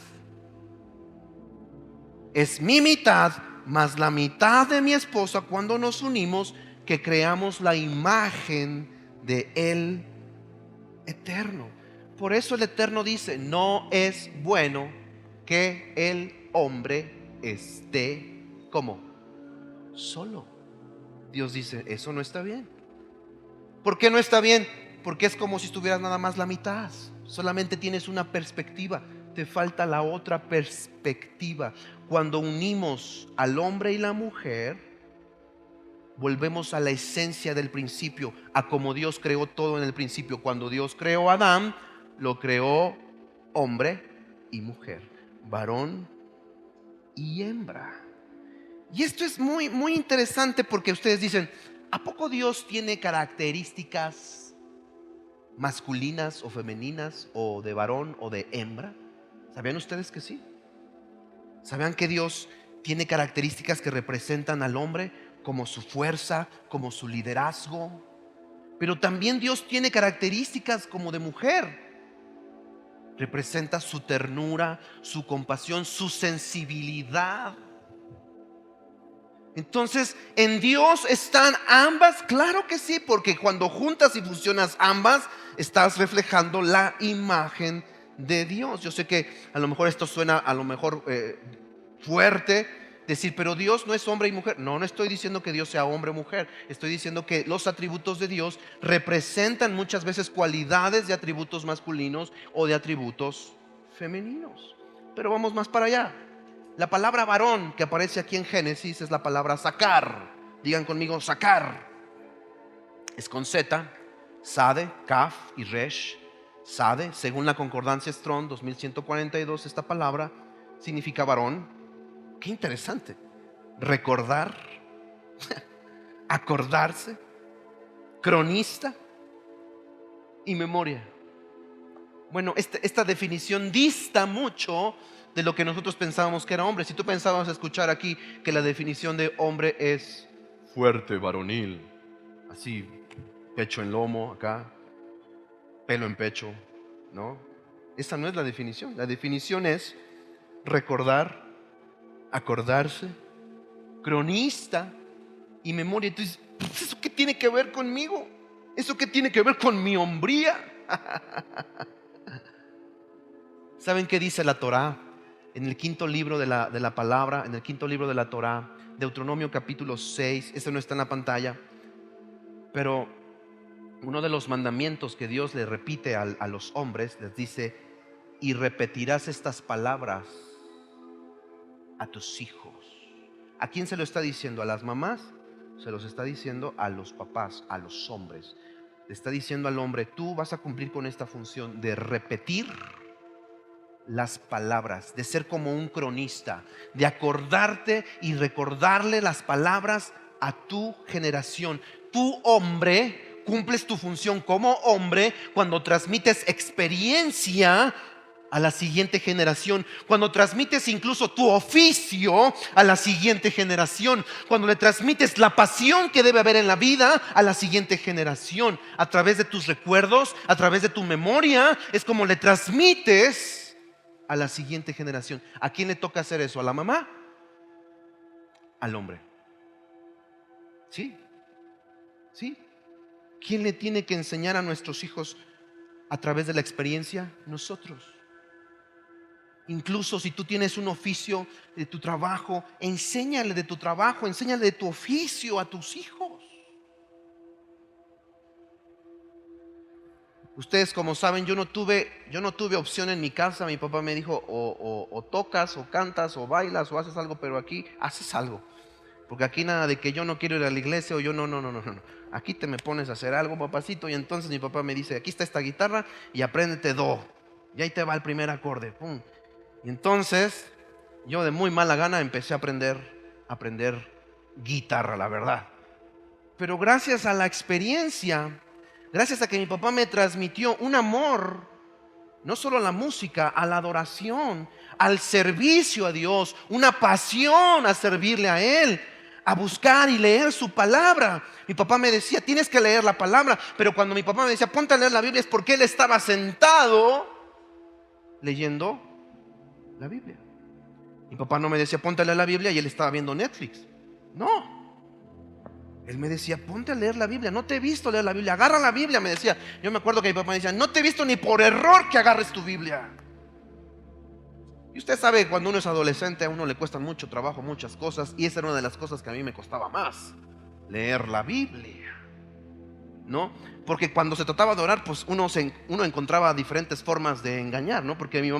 Es mi mitad más la mitad de mi esposa. Cuando nos unimos que creamos la imagen de el Eterno. Por eso el Eterno dice, no es bueno que el hombre esté como solo. Dios dice, eso no está bien. ¿Por qué no está bien? Porque es como si estuvieras nada más la mitad. Solamente tienes una perspectiva, te falta la otra perspectiva. Cuando unimos al hombre y la mujer, volvemos a la esencia del principio, a como Dios creó todo en el principio. Cuando Dios creó a Adán, lo creó hombre y mujer, varón y hembra. Y esto es muy, muy interesante porque ustedes dicen, ¿a poco Dios tiene características masculinas o femeninas o de varón o de hembra? ¿Sabían ustedes que sí? ¿Sabían que Dios tiene características que representan al hombre como su fuerza, como su liderazgo? Pero también Dios tiene características como de mujer. Representa su ternura, su compasión, su sensibilidad. Entonces, ¿en Dios están ambas? Claro que sí, porque cuando juntas y fusionas ambas, estás reflejando la imagen de Dios. Yo sé que a lo mejor esto suena a lo mejor fuerte, decir, pero Dios no es hombre y mujer. No, no estoy diciendo que Dios sea hombre o mujer. Estoy diciendo que los atributos de Dios representan muchas veces cualidades de atributos masculinos o de atributos femeninos. Pero vamos más para allá. La palabra varón que aparece aquí en Génesis es la palabra sacar. Digan conmigo, sacar. Es con Z, Sade, Kaf y Resh. Sade, según la concordancia Strong 2142, esta palabra significa varón. Qué interesante. Recordar, acordarse, cronista y memoria. Bueno, esta definición dista mucho de lo que nosotros pensábamos que era hombre. Si tú pensabas escuchar aquí que la definición de hombre es fuerte, varonil, así, pecho en lomo, acá, pelo en pecho, ¿no? Esa no es la definición. La definición es recordar, acordarse, cronista y memoria. Entonces, ¿eso qué tiene que ver conmigo? ¿Eso qué tiene que ver con mi hombría? ¿Saben qué dice la Torá? En el quinto libro de la palabra, en el quinto libro de la Torá, Deuteronomio capítulo 6, ese no está en la pantalla, pero uno de los mandamientos que Dios le repite a los hombres, les dice, y repetirás estas palabras a tus hijos. ¿A quién se lo está diciendo? ¿A las mamás? Se los está diciendo a los papás, a los hombres. Le está diciendo al hombre, tú vas a cumplir con esta función de repetir las palabras, de ser como un cronista, de acordarte y recordarle las palabras a tu generación. Tú, hombre, cumples tu función como hombre cuando transmites experiencia a la siguiente generación, cuando transmites incluso tu oficio a la siguiente generación, cuando le transmites la pasión que debe haber en la vida a la siguiente generación, a través de tus recuerdos, a través de tu memoria, es como le transmites a la siguiente generación. ¿A quién le toca hacer eso? ¿A la mamá? Al hombre. ¿Sí? ¿Sí? ¿Quién le tiene que enseñar a nuestros hijos a través de la experiencia? Nosotros. Incluso si tú tienes un oficio de tu trabajo, enséñale de tu trabajo, enséñale de tu oficio a tus hijos. Ustedes como saben, yo no tuve opción en mi casa. Mi papá me dijo o tocas o cantas o bailas o haces algo, pero aquí haces algo. Porque aquí nada de que yo no quiero ir a la iglesia o yo no. Aquí te me pones a hacer algo, papacito. Y entonces mi papá me dice, aquí está esta guitarra y apréndete do. Y ahí te va el primer acorde. ¡Pum! Y entonces yo de muy mala gana empecé a aprender guitarra, la verdad. Pero gracias a la experiencia, gracias a que mi papá me transmitió un amor, no solo a la música, a la adoración, al servicio a Dios, una pasión a servirle a Él, a buscar y leer su palabra. Mi papá me decía, tienes que leer la palabra. Pero cuando mi papá me decía, ponte a leer la Biblia, es porque él estaba sentado leyendo la Biblia. Mi papá no me decía, ponte a leer la Biblia y él estaba viendo Netflix. No. Él me decía, ponte a leer la Biblia, no te he visto leer la Biblia, agarra la Biblia, me decía. Yo me acuerdo que mi papá me decía, no te he visto ni por error que agarres tu Biblia. Y usted sabe, cuando uno es adolescente a uno le cuesta mucho trabajo muchas cosas, y esa era una de las cosas que a mí me costaba más, leer la Biblia, ¿no? Porque cuando se trataba de orar, pues uno encontraba diferentes formas de engañar, ¿no? Porque mi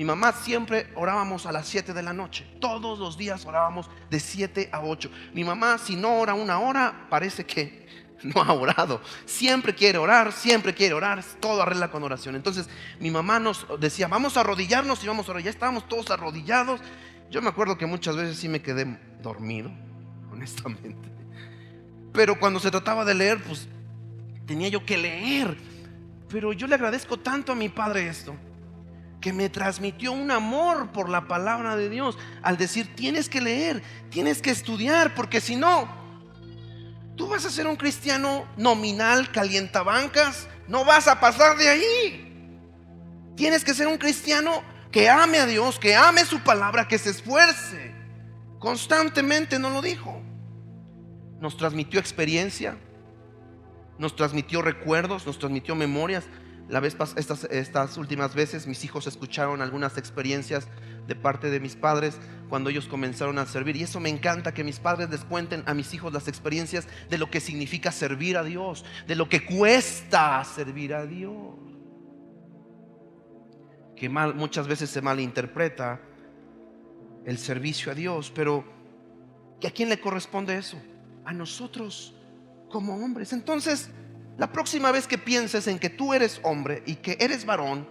mamá siempre orábamos a las 7 de la noche. Todos los días orábamos de 7 a 8. Mi mamá, si no ora una hora, parece que no ha orado. Siempre quiere orar, todo arregla con oración. Entonces mi mamá nos decía, vamos a arrodillarnos, y vamos a orar. Ya estábamos todos arrodillados. Yo me acuerdo que muchas veces sí me quedé dormido, honestamente. Pero cuando se trataba de leer, pues tenía yo que leer. Pero yo le agradezco tanto a mi padre esto, que me transmitió un amor por la palabra de Dios, al decir, tienes que leer, tienes que estudiar, porque si no, tú vas a ser un cristiano nominal, calientabancas, no vas a pasar de ahí. Tienes que ser un cristiano que ame a Dios, que ame su palabra, que se esfuerce constantemente. No lo dijo. Nos transmitió experiencia, nos transmitió recuerdos, nos transmitió memorias. Estas últimas veces mis hijos escucharon algunas experiencias de parte de mis padres cuando ellos comenzaron a servir, y eso me encanta, que mis padres les cuenten a mis hijos las experiencias de lo que significa servir a Dios, de lo que cuesta servir a Dios. Que muchas veces se malinterpreta el servicio a Dios, pero ¿a quién le corresponde eso? A nosotros como hombres. Entonces, la próxima vez que pienses en que tú eres hombre y que eres varón,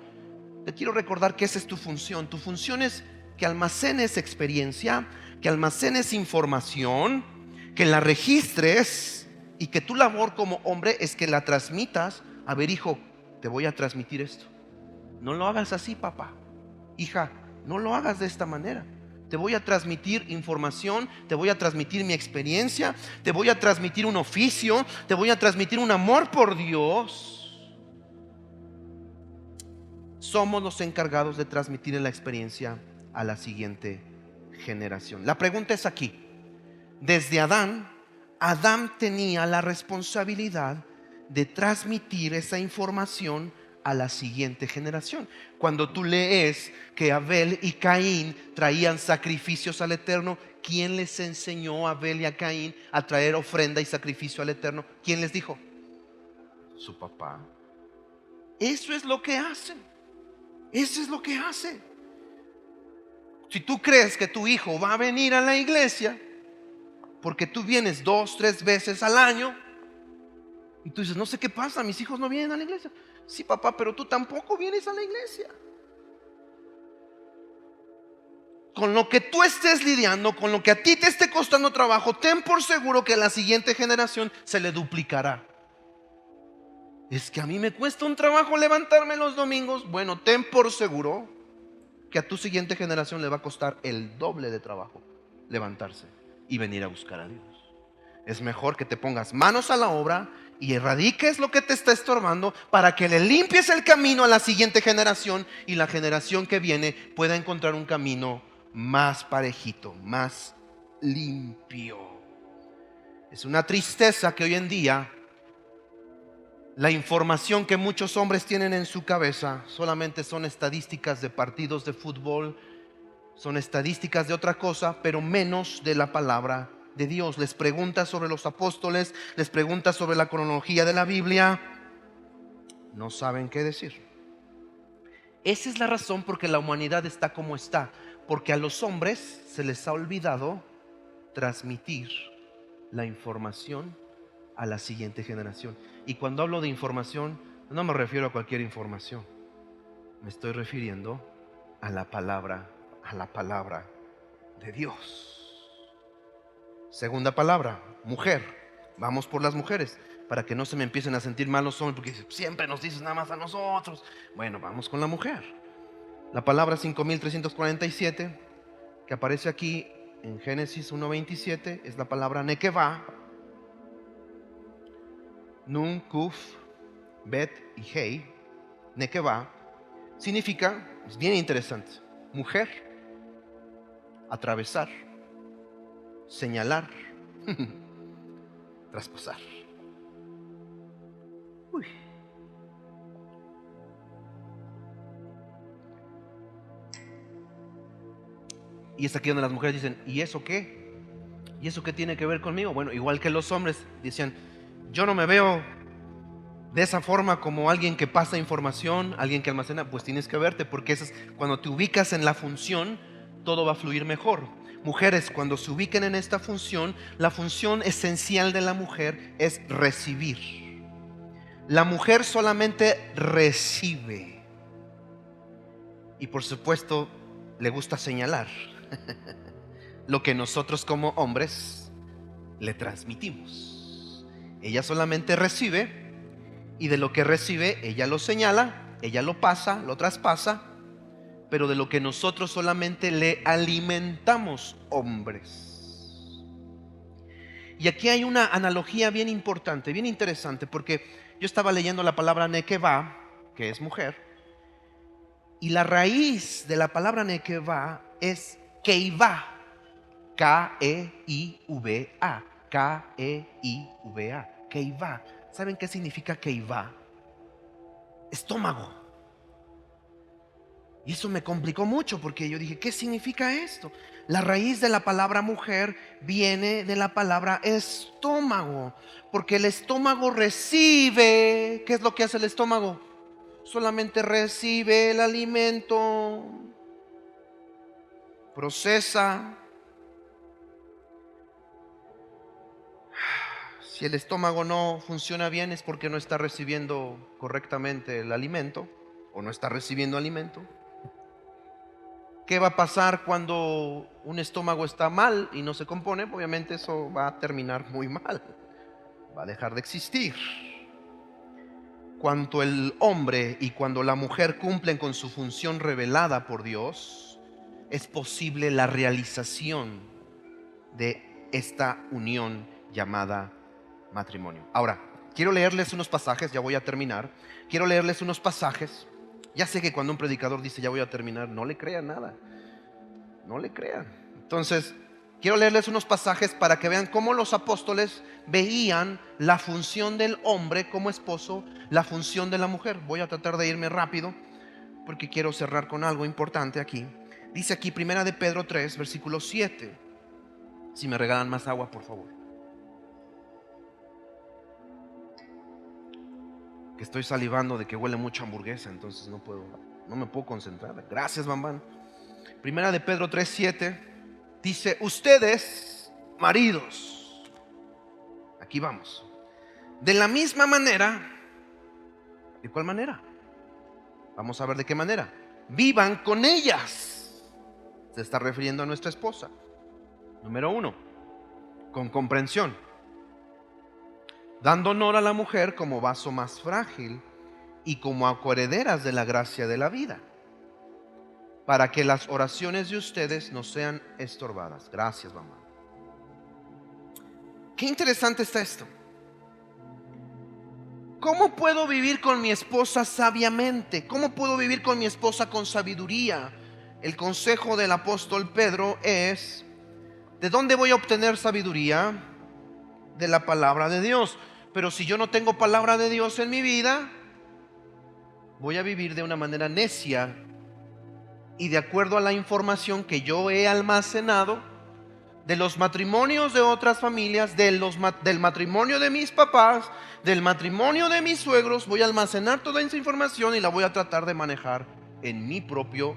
te quiero recordar que esa es tu función. Tu función es que almacenes experiencia, que almacenes información, que la registres, y que tu labor como hombre es que la transmitas. A ver, hijo, te voy a transmitir esto. No lo hagas así, papá. Hija, no lo hagas de esta manera. Te voy a transmitir información, te voy a transmitir mi experiencia, te voy a transmitir un oficio, te voy a transmitir un amor por Dios. Somos los encargados de transmitir la experiencia a la siguiente generación. La pregunta es aquí. Desde Adán tenía la responsabilidad de transmitir esa información a la siguiente generación. Cuando tú lees que Abel y Caín traían sacrificios al Eterno, ¿quién les enseñó a Abel y a Caín a traer ofrenda y sacrificio al Eterno? ¿Quién les dijo? Su papá. Eso es lo que hacen. Eso es lo que hace. Si tú crees que tu hijo va a venir a la iglesia porque tú vienes 2, 3 veces al año, y tú dices, no sé qué pasa, mis hijos no vienen a la iglesia. Sí, papá, pero tú tampoco vienes a la iglesia. Con lo que tú estés lidiando, con lo que a ti te esté costando trabajo, ten por seguro que a la siguiente generación se le duplicará. Es que a mí me cuesta un trabajo levantarme los domingos. Bueno, ten por seguro que a tu siguiente generación le va a costar el doble de trabajo levantarse y venir a buscar a Dios. Es mejor que te pongas manos a la obra y erradiques lo que te está estorbando, para que le limpies el camino a la siguiente generación, y la generación que viene pueda encontrar un camino más parejito, más limpio. Es una tristeza que hoy en día la información que muchos hombres tienen en su cabeza solamente son estadísticas de partidos de fútbol, son estadísticas de otra cosa, pero menos de la palabra de Dios. Les pregunta sobre los apóstoles, les pregunta sobre la cronología de la Biblia, no saben qué decir. Esa es la razón por que la humanidad está como está, porque a los hombres se les ha olvidado transmitir la información a la siguiente generación. Y cuando hablo de información, no me refiero a cualquier información, me estoy refiriendo a la palabra de Dios. Segunda palabra, mujer. Vamos por las mujeres, para que no se me empiecen a sentir mal los hombres, porque siempre nos dices nada más a nosotros. Bueno, vamos con la mujer. La palabra 5347 que aparece aquí en Génesis 1:27 es la palabra nekevá. Nun, Kuf, Bet y Hei. Nekevá significa, es bien interesante, mujer, atravesar, señalar, trasposar. Uy. Y es aquí donde las mujeres dicen, ¿y eso qué? ¿Y eso qué tiene que ver conmigo? Bueno, igual que los hombres decían, yo no me veo de esa forma como alguien que pasa información, alguien que almacena. Pues tienes que verte, porque eso es, cuando te ubicas en la función, todo va a fluir mejor. Mujeres, cuando se ubiquen en esta función, la función esencial de la mujer es recibir. La mujer solamente recibe. Y por supuesto, le gusta señalar lo que nosotros como hombres le transmitimos. Ella solamente recibe, y de lo que recibe, ella lo señala, ella lo pasa, lo traspasa, pero de lo que nosotros solamente le alimentamos, hombres. Y aquí hay una analogía bien importante, bien interesante, porque yo estaba leyendo la palabra nekevá, que es mujer, y la raíz de la palabra nekevá es keivá, K-E-I-V-A, K-E-I-V-A, keivá. ¿Saben qué significa keivá? Estómago. Y eso me complicó mucho, porque yo dije, ¿qué significa esto? La raíz de la palabra mujer viene de la palabra estómago, porque el estómago recibe. ¿Qué es lo que hace el estómago? Solamente recibe el alimento, procesa. Si el estómago no funciona bien, es porque no está recibiendo correctamente el alimento, o no está recibiendo alimento. ¿Qué va a pasar cuando un estómago está mal y no se compone? Obviamente eso va a terminar muy mal, va a dejar de existir. Cuando el hombre y cuando la mujer cumplen con su función revelada por Dios, es posible la realización de esta unión llamada matrimonio. Ahora, quiero leerles unos pasajes, ya voy a terminar. Quiero leerles unos pasajes. Ya sé que cuando un predicador dice ya voy a terminar, no le crean nada. No le crean. Entonces, quiero leerles unos pasajes para que vean cómo los apóstoles veían la función del hombre como esposo, la función de la mujer. Voy a tratar de irme rápido porque quiero cerrar con algo importante aquí. Dice aquí, primera de Pedro 3, versículo 7. Si me regalan más agua, por favor. Que estoy salivando de que huele mucha hamburguesa, entonces no me puedo concentrar. Gracias, Bambán. Primera de Pedro 3, 7 dice, ustedes, maridos, aquí vamos, de la misma manera. ¿De cuál manera? Vamos a ver de qué manera. Vivan con ellas. Se está refiriendo a nuestra esposa. Número 1, con comprensión, dando honor a la mujer como vaso más frágil y como coherederas de la gracia de la vida, para que las oraciones de ustedes no sean estorbadas. Gracias, mamá. Qué interesante está esto. ¿Cómo puedo vivir con mi esposa sabiamente? ¿Cómo puedo vivir con mi esposa con sabiduría? El consejo del apóstol Pedro es, ¿de dónde voy a obtener sabiduría? De la palabra de Dios. Pero si yo no tengo palabra de Dios en mi vida, voy a vivir de una manera necia y de acuerdo a la información que yo he almacenado de los matrimonios de otras familias, del matrimonio de mis papás, del matrimonio de mis suegros. Voy a almacenar toda esa información y la voy a tratar de manejar en mi propio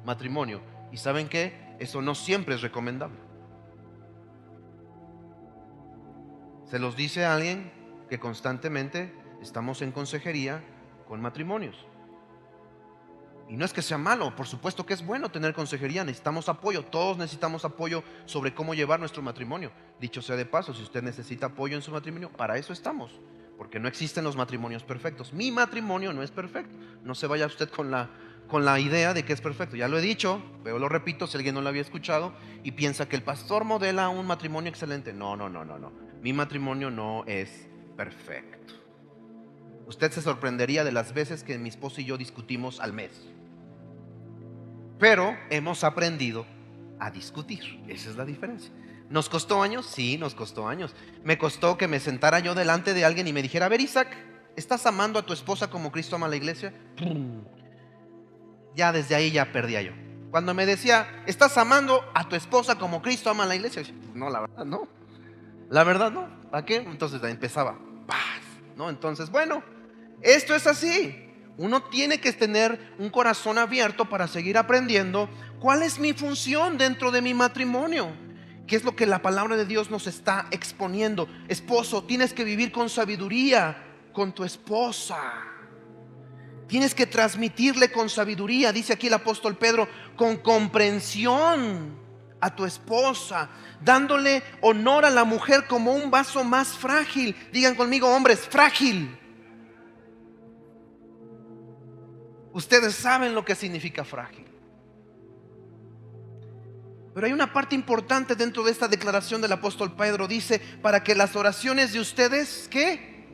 matrimonio. ¿Y saben qué? Eso no siempre es recomendable. Se los dice a alguien que constantemente estamos en consejería con matrimonios. Y no es que sea malo, por supuesto que es bueno tener consejería, necesitamos apoyo, todos necesitamos apoyo sobre cómo llevar nuestro matrimonio. Dicho sea de paso, si usted necesita apoyo en su matrimonio, para eso estamos, porque no existen los matrimonios perfectos. Mi matrimonio no es perfecto, no se vaya usted con la idea de que es perfecto. Ya lo he dicho, pero lo repito si alguien no lo había escuchado y piensa que el pastor modela un matrimonio excelente. No, mi matrimonio no es perfecto. Usted se sorprendería de las veces que mi esposo y yo discutimos al mes. Pero hemos aprendido a discutir. Esa es la diferencia. ¿Nos costó años? Sí, nos costó años. Me costó que me sentara yo delante de alguien y me dijera: a ver, Isaac, ¿estás amando a tu esposa como Cristo ama a la iglesia? Ya desde ahí ya perdía yo. Cuando me decía: ¿estás amando a tu esposa como Cristo ama a la iglesia? Yo decía, no, la verdad no. La verdad no. ¿Para qué? Entonces empezaba. Paz, ¿no? Entonces, bueno, esto es así. Uno tiene que tener un corazón abierto para seguir aprendiendo cuál es mi función dentro de mi matrimonio. ¿Qué es lo que la palabra de Dios nos está exponiendo? Esposo, tienes que vivir con sabiduría con tu esposa. Tienes que transmitirle con sabiduría, dice aquí el apóstol Pedro, con comprensión a tu esposa, dándole honor a la mujer como un vaso más frágil. Digan conmigo, hombres, frágil. Ustedes saben lo que significa frágil. Pero hay una parte importante dentro de esta declaración del apóstol Pedro. Dice, para que las oraciones de ustedes, ¿qué?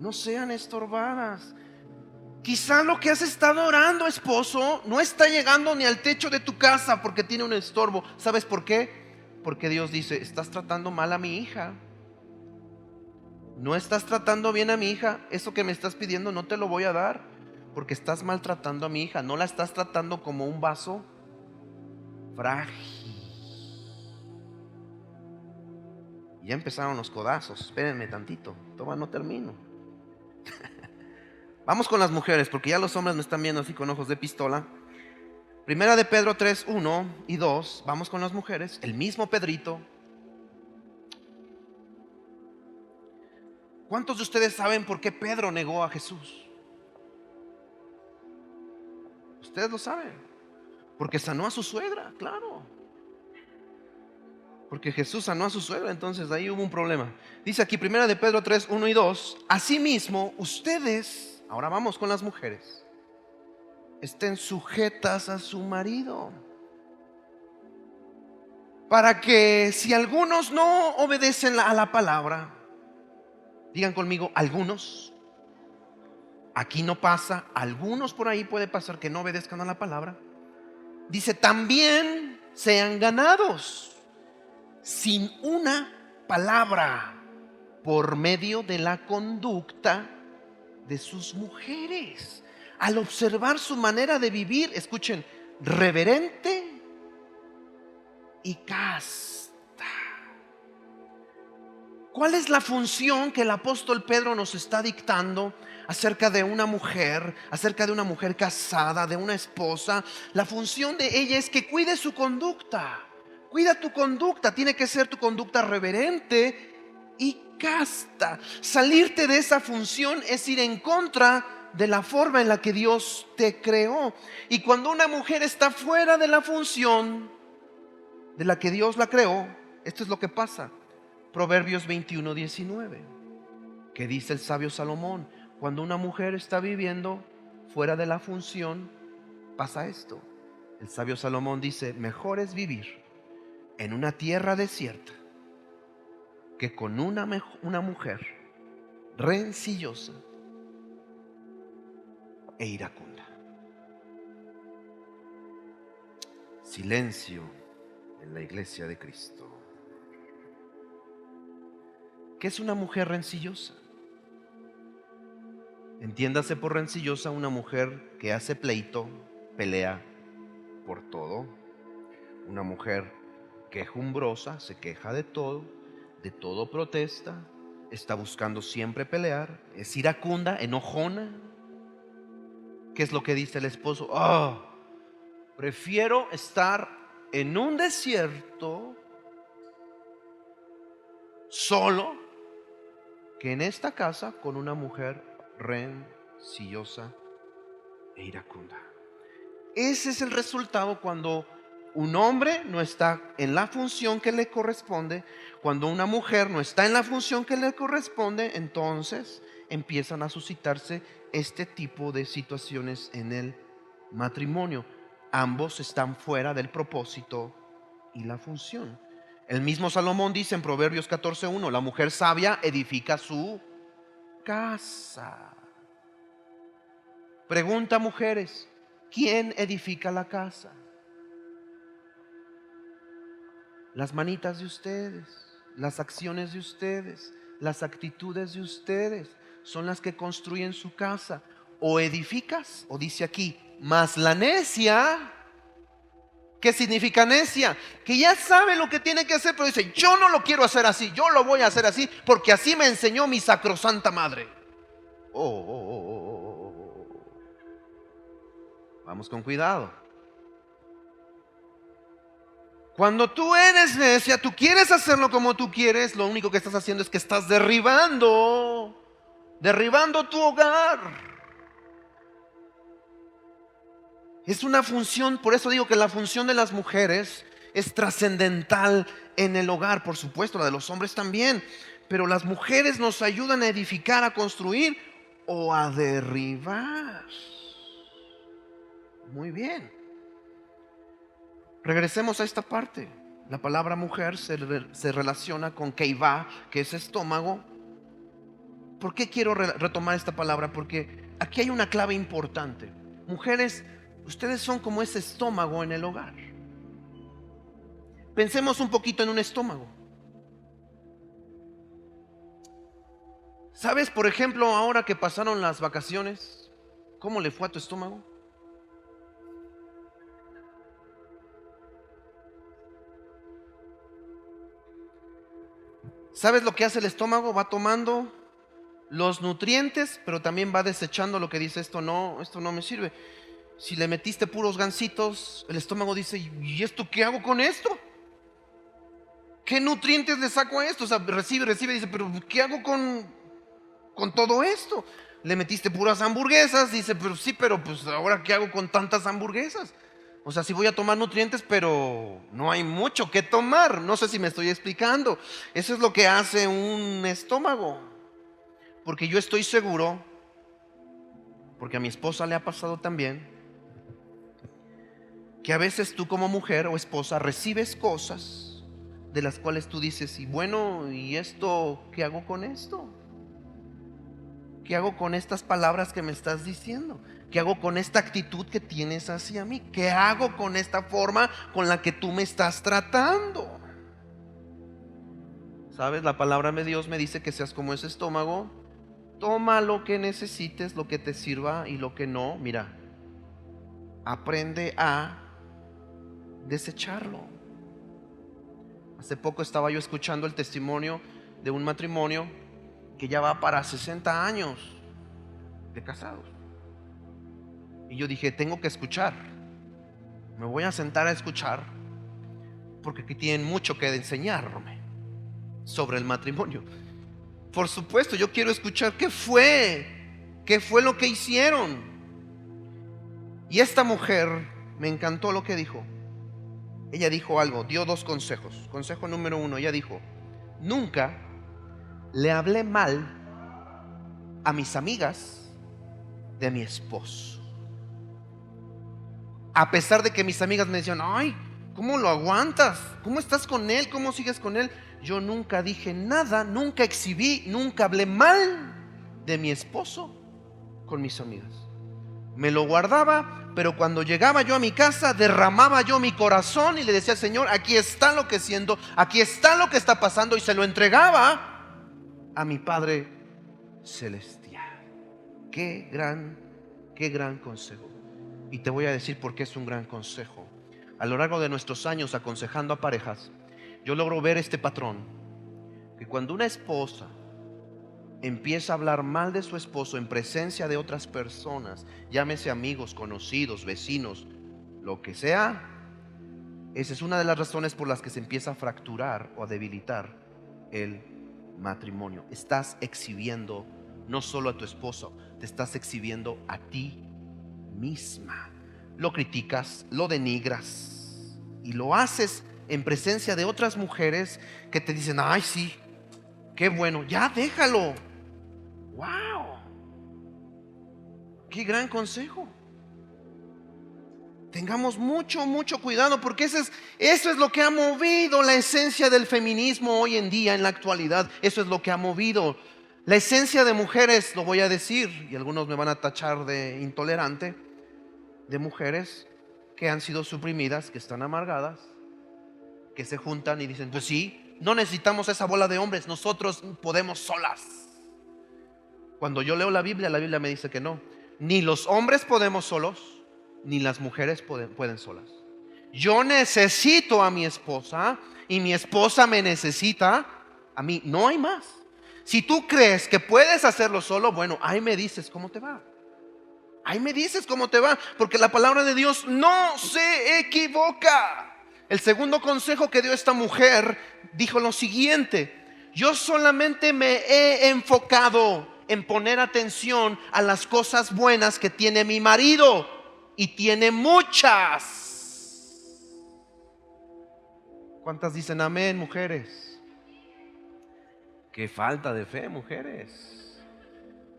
No sean estorbadas. Quizá lo que has estado orando, esposo, no está llegando ni al techo de tu casa porque tiene un estorbo. ¿Sabes por qué? Porque Dios dice, estás tratando mal a mi hija. No estás tratando bien a mi hija. Eso que me estás pidiendo no te lo voy a dar porque estás maltratando a mi hija. No la estás tratando como un vaso frágil. Y ya empezaron los codazos. Espérenme tantito, todavía no termino. Vamos con las mujeres, porque ya los hombres me están viendo así con ojos de pistola. Primera de Pedro 3, 1 y 2. Vamos con las mujeres. El mismo Pedrito. ¿Cuántos de ustedes saben por qué Pedro negó a Jesús? Ustedes lo saben. Porque sanó a su suegra, claro. Porque Jesús sanó a su suegra, entonces ahí hubo un problema. Dice aquí, primera de Pedro 3, 1 y 2. Asimismo, ustedes, ahora vamos con las mujeres, estén sujetas a su marido, para que si algunos no obedecen a la palabra, digan conmigo, algunos, aquí no pasa, algunos por ahí puede pasar que no obedezcan a la palabra. Dice, también sean ganados sin una palabra por medio de la conducta de sus mujeres. Al observar su manera de vivir, escuchen, reverente y casta. ¿Cuál es la función que el apóstol Pedro nos está dictando acerca de una mujer, acerca de una mujer casada, de una esposa? La función de ella es que cuide su conducta. Cuida tu conducta, tiene que ser tu conducta reverente y casta. Salirte de esa función es ir en contra de la forma en la que Dios te creó. Y cuando una mujer está fuera de la función de la que Dios la creó, esto es lo que pasa. Proverbios 21, 19, que dice el sabio Salomón, cuando una mujer está viviendo fuera de la función, pasa esto. El sabio Salomón dice, mejor es vivir en una tierra desierta que con una mujer rencillosa e iracunda. Silencio en la iglesia de Cristo. ¿Qué es una mujer rencillosa? Entiéndase por rencillosa una mujer que hace pleito, pelea por todo. Una mujer quejumbrosa, se queja de todo protesta, está buscando siempre pelear, es iracunda, enojona. ¿Qué es lo que dice el esposo? Prefiero estar en un desierto solo que en esta casa con una mujer rencillosa e iracunda. Ese es el resultado cuando un hombre no está en la función que le corresponde. Cuando una mujer no está en la función que le corresponde, entonces empiezan a suscitarse este tipo de situaciones en el matrimonio. Ambos están fuera del propósito y la función. El mismo Salomón dice en Proverbios 14:1, la mujer sabia edifica su casa. Pregunta, mujeres, ¿quién edifica la casa? las manitas de ustedes, las acciones de ustedes, las actitudes de ustedes son las que construyen su casa. O edificas, o dice aquí, mas la necia. ¿Qué significa necia? Que ya sabe lo que tiene que hacer, pero dice, yo no lo quiero hacer así, yo lo voy a hacer así, porque así me enseñó mi sacrosanta madre. Vamos con cuidado. Cuando tú eres necia, tú quieres hacerlo como tú quieres, lo único que estás haciendo es que estás derribando tu hogar. Es una función, por eso digo que la función de las mujeres es trascendental en el hogar, por supuesto, la de los hombres también, pero las mujeres nos ayudan a edificar, a construir o a derribar. Muy bien. Regresemos a esta parte. La palabra mujer se relaciona con keivá, que es estómago. ¿Por qué quiero retomar esta palabra? Porque aquí hay una clave importante. Mujeres, ustedes son como ese estómago en el hogar. Pensemos un poquito en un estómago. ¿Sabes, por ejemplo, ahora que pasaron las vacaciones, cómo le fue a tu estómago? ¿Sabes lo que hace el estómago? Va tomando los nutrientes, pero también va desechando lo que dice, esto no me sirve. Si le metiste puros gansitos, el estómago dice, ¿y esto qué hago con esto? ¿Qué nutrientes le saco a esto? O sea, recibe y dice, pero ¿qué hago con todo esto? Le metiste puras hamburguesas, dice, pero sí, pero pues ahora ¿qué hago con tantas hamburguesas? O sea, sí voy a tomar nutrientes, pero no hay mucho que tomar. No sé si me estoy explicando. Eso es lo que hace un estómago. Porque yo estoy seguro, porque a mi esposa le ha pasado también, que a veces tú como mujer o esposa recibes cosas de las cuales tú dices, y bueno, ¿y esto qué hago con esto? ¿Qué hago con estas palabras que me estás diciendo? ¿Qué hago con esta actitud que tienes hacia mí? ¿Qué hago con esta forma con la que tú me estás tratando? ¿Sabes? La palabra de Dios me dice que seas como ese estómago. Toma lo que necesites, lo que te sirva, y lo que no, mira, aprende a desecharlo. Hace poco estaba yo escuchando el testimonio de un matrimonio que ya va para 60 años de casados. Y yo dije, tengo que escuchar. Me voy a sentar a escuchar, porque aquí tienen mucho que enseñarme sobre el matrimonio. Por supuesto, yo quiero escuchar qué fue lo que hicieron. Y esta mujer, me encantó lo que dijo. Ella dijo algo, dio dos consejos. Consejo número 1, ella dijo, nunca le hablé mal a mis amigas de mi esposo. A pesar de que mis amigas me decían, ay, ¿cómo lo aguantas? ¿Cómo estás con él? ¿Cómo sigues con él? Yo nunca dije nada, nunca exhibí, nunca hablé mal de mi esposo con mis amigas. Me lo guardaba, pero cuando llegaba yo a mi casa, derramaba yo mi corazón y le decía, Señor, aquí está lo que siento, aquí está lo que está pasando, y se lo entregaba a mi Padre Celestial. Qué gran consejo. Y te voy a decir por qué es un gran consejo. A lo largo de nuestros años aconsejando a parejas, yo logro ver este patrón, que cuando una esposa empieza a hablar mal de su esposo en presencia de otras personas, llámese amigos, conocidos, vecinos, lo que sea, esa es una de las razones por las que se empieza a fracturar o a debilitar el matrimonio. Estás exhibiendo no solo a tu esposo, te estás exhibiendo a ti misma. Lo criticas, lo denigras y lo haces en presencia de otras mujeres que te dicen, ay sí, qué bueno, ya déjalo. Wow, qué gran consejo. Tengamos mucho cuidado, porque eso es lo que ha movido la esencia del feminismo hoy en día, en la actualidad. Eso es lo que ha movido la esencia de mujeres, lo voy a decir, y algunos me van a tachar de intolerante, de mujeres que han sido suprimidas, que están amargadas, que se juntan y dicen, pues sí, no necesitamos esa bola de hombres, nosotros podemos solas. Cuando yo leo la Biblia me dice que no. Ni los hombres podemos solos, ni las mujeres pueden solas. Yo necesito a mi esposa y mi esposa me necesita a mí. No hay más. Si tú crees que puedes hacerlo solo, bueno, ahí me dices cómo te va. Ahí me dices cómo te va, porque la palabra de Dios no se equivoca. El segundo consejo que dio esta mujer dijo lo siguiente: yo solamente me he enfocado en poner atención a las cosas buenas que tiene mi marido, y tiene muchas. ¿Cuántas dicen amén, mujeres? Qué falta de fe, mujeres.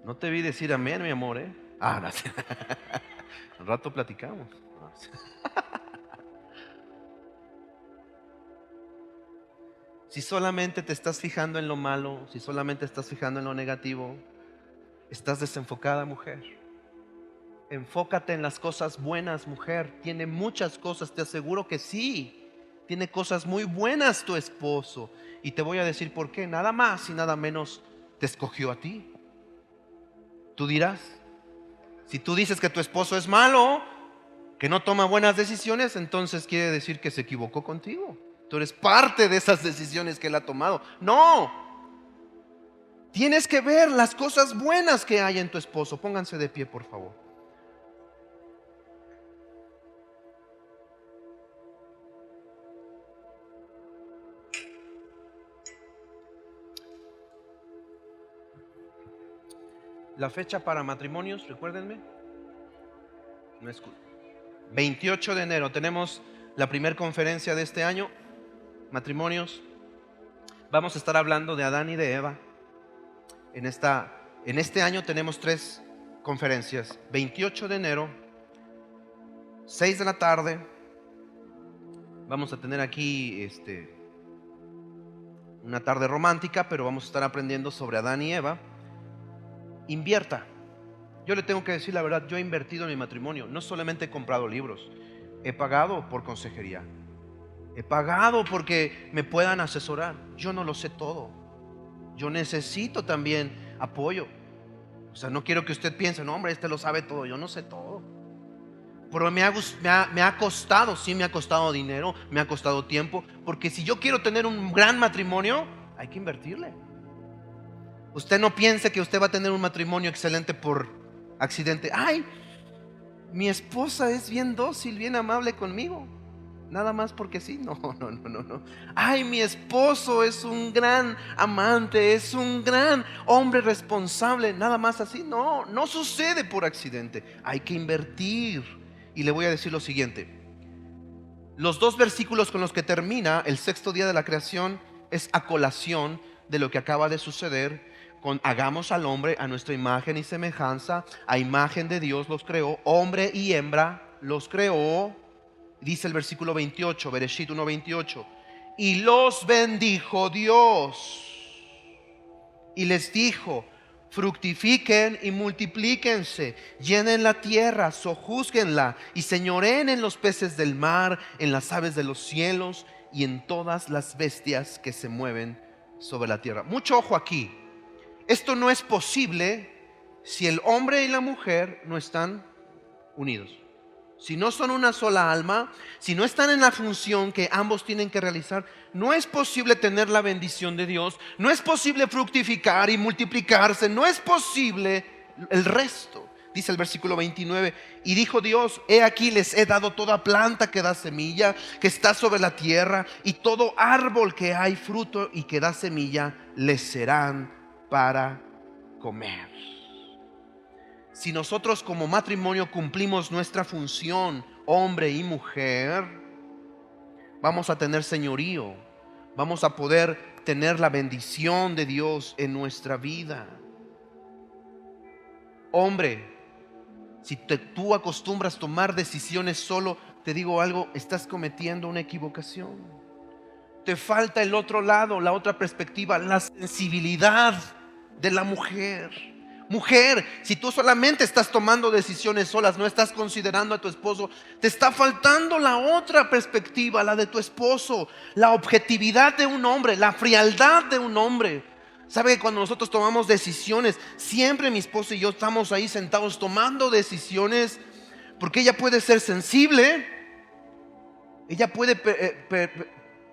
No te vi decir amén, mi amor, ¿eh? No sé. Un rato platicamos. Si solamente te estás fijando en lo malo, si solamente estás fijando en lo negativo, estás desenfocada, mujer. Enfócate en las cosas buenas, mujer. Tiene muchas cosas, te aseguro que sí. Tiene cosas muy buenas tu esposo. Y te voy a decir por qué. Nada más y nada menos te escogió a ti. Tú dirás, si tú dices que tu esposo es malo, que no toma buenas decisiones, entonces quiere decir que se equivocó contigo. Tú eres parte de esas decisiones que él ha tomado. No. Tienes que ver las cosas buenas que hay en tu esposo. Pónganse de pie, por favor. La fecha para matrimonios, recuérdenme. No es 28 de enero. Tenemos la primera conferencia de este año. Matrimonios. Vamos a estar hablando de Adán y de Eva. En este año tenemos 3 conferencias. 28 de enero, 6 de la tarde. Vamos a tener aquí una tarde romántica, pero vamos a estar aprendiendo sobre Adán y Eva. Invierta. Yo le tengo que decir la verdad, yo he invertido en mi matrimonio. No solamente he comprado libros, he pagado por consejería, he pagado porque me puedan asesorar. Yo no lo sé todo. Yo necesito también apoyo. O sea, no quiero que usted piense, no, hombre, lo sabe todo. Yo no sé todo. Pero me ha costado, sí me ha costado dinero, me ha costado tiempo. Porque si yo quiero tener un gran matrimonio, hay que invertirle. Usted no piense que usted va a tener un matrimonio excelente por accidente. Ay, mi esposa es bien dócil, bien amable conmigo. Nada más porque sí. No. Ay, mi esposo es un gran amante, es un gran hombre responsable. Nada más así. No sucede por accidente. Hay que invertir. Y le voy a decir lo siguiente. Los 2 versículos con los que termina el 6º día de la creación es a colación de lo que acaba de suceder con hagamos al hombre a nuestra imagen y semejanza. A imagen de Dios los creó, hombre y hembra los creó. Dice el versículo 28, Bereshit 1:28, y los bendijo Dios y les dijo: fructifiquen y multiplíquense, llenen la tierra, sojúzguenla y señoreen en los peces del mar, en las aves de los cielos y en todas las bestias que se mueven sobre la tierra. Mucho ojo aquí. Esto no es posible si el hombre y la mujer no están unidos. Si no son una sola alma, si no están en la función que ambos tienen que realizar, no es posible tener la bendición de Dios, no es posible fructificar y multiplicarse, no es posible el resto. Dice el versículo 29, y dijo Dios: he aquí les he dado toda planta que da semilla, que está sobre la tierra, y todo árbol que hay fruto y que da semilla, les serán para comer. Si nosotros como matrimonio cumplimos nuestra función, hombre y mujer, vamos a tener señorío, vamos a poder tener la bendición de Dios en nuestra vida. Hombre, si tú acostumbras tomar decisiones solo, te digo algo, estás cometiendo una equivocación. Te falta el otro lado, la otra perspectiva, la sensibilidad de la mujer. Mujer, si tú solamente estás tomando decisiones solas, no estás considerando a tu esposo, te está faltando la otra perspectiva, la de tu esposo, la objetividad de un hombre, la frialdad de un hombre. Sabe que cuando nosotros tomamos decisiones, siempre mi esposo y yo estamos ahí sentados tomando decisiones, porque ella puede ser sensible, ella puede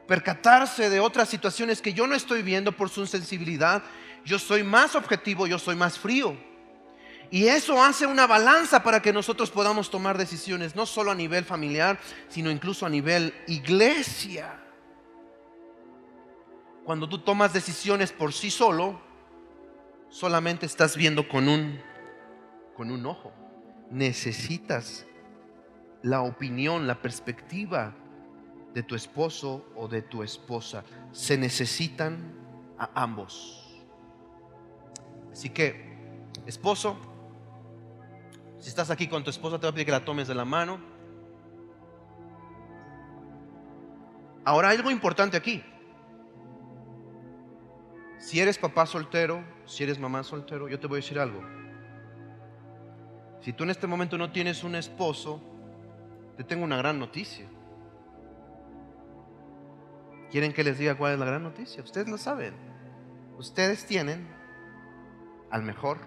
percatarse de otras situaciones que yo no estoy viendo por su sensibilidad. Yo soy más objetivo, yo soy más frío. Y eso hace una balanza para que nosotros podamos tomar decisiones, no solo a nivel familiar, sino incluso a nivel iglesia. Cuando tú tomas decisiones por sí solo, solamente estás viendo con un ojo. Necesitas la opinión, la perspectiva de tu esposo o de tu esposa. Se necesitan a ambos. Así que, esposo, si estás aquí con tu esposa, te voy a pedir que la tomes de la mano. Ahora hay algo importante aquí. Si eres papá soltero, si eres mamá soltero, yo te voy a decir algo. Si tú en este momento no tienes un esposo, te tengo una gran noticia. ¿Quieren que les diga cuál es la gran noticia? Ustedes lo saben. Ustedes tienen al mejor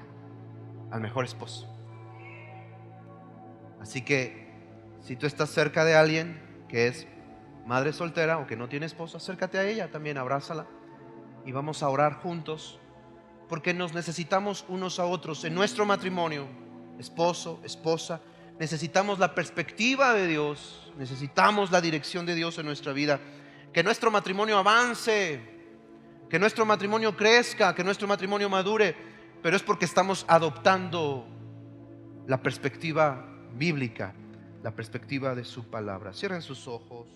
esposo. Así que si tú estás cerca de alguien que es madre soltera o que no tiene esposo, acércate a ella también, abrázala y vamos a orar juntos, porque nos necesitamos unos a otros en nuestro matrimonio. Esposo, esposa, necesitamos la perspectiva de Dios, necesitamos la dirección de Dios en nuestra vida. Que nuestro matrimonio avance, que nuestro matrimonio crezca, que nuestro matrimonio madure, pero es porque estamos adoptando la perspectiva bíblica, la perspectiva de su palabra. Cierren sus ojos.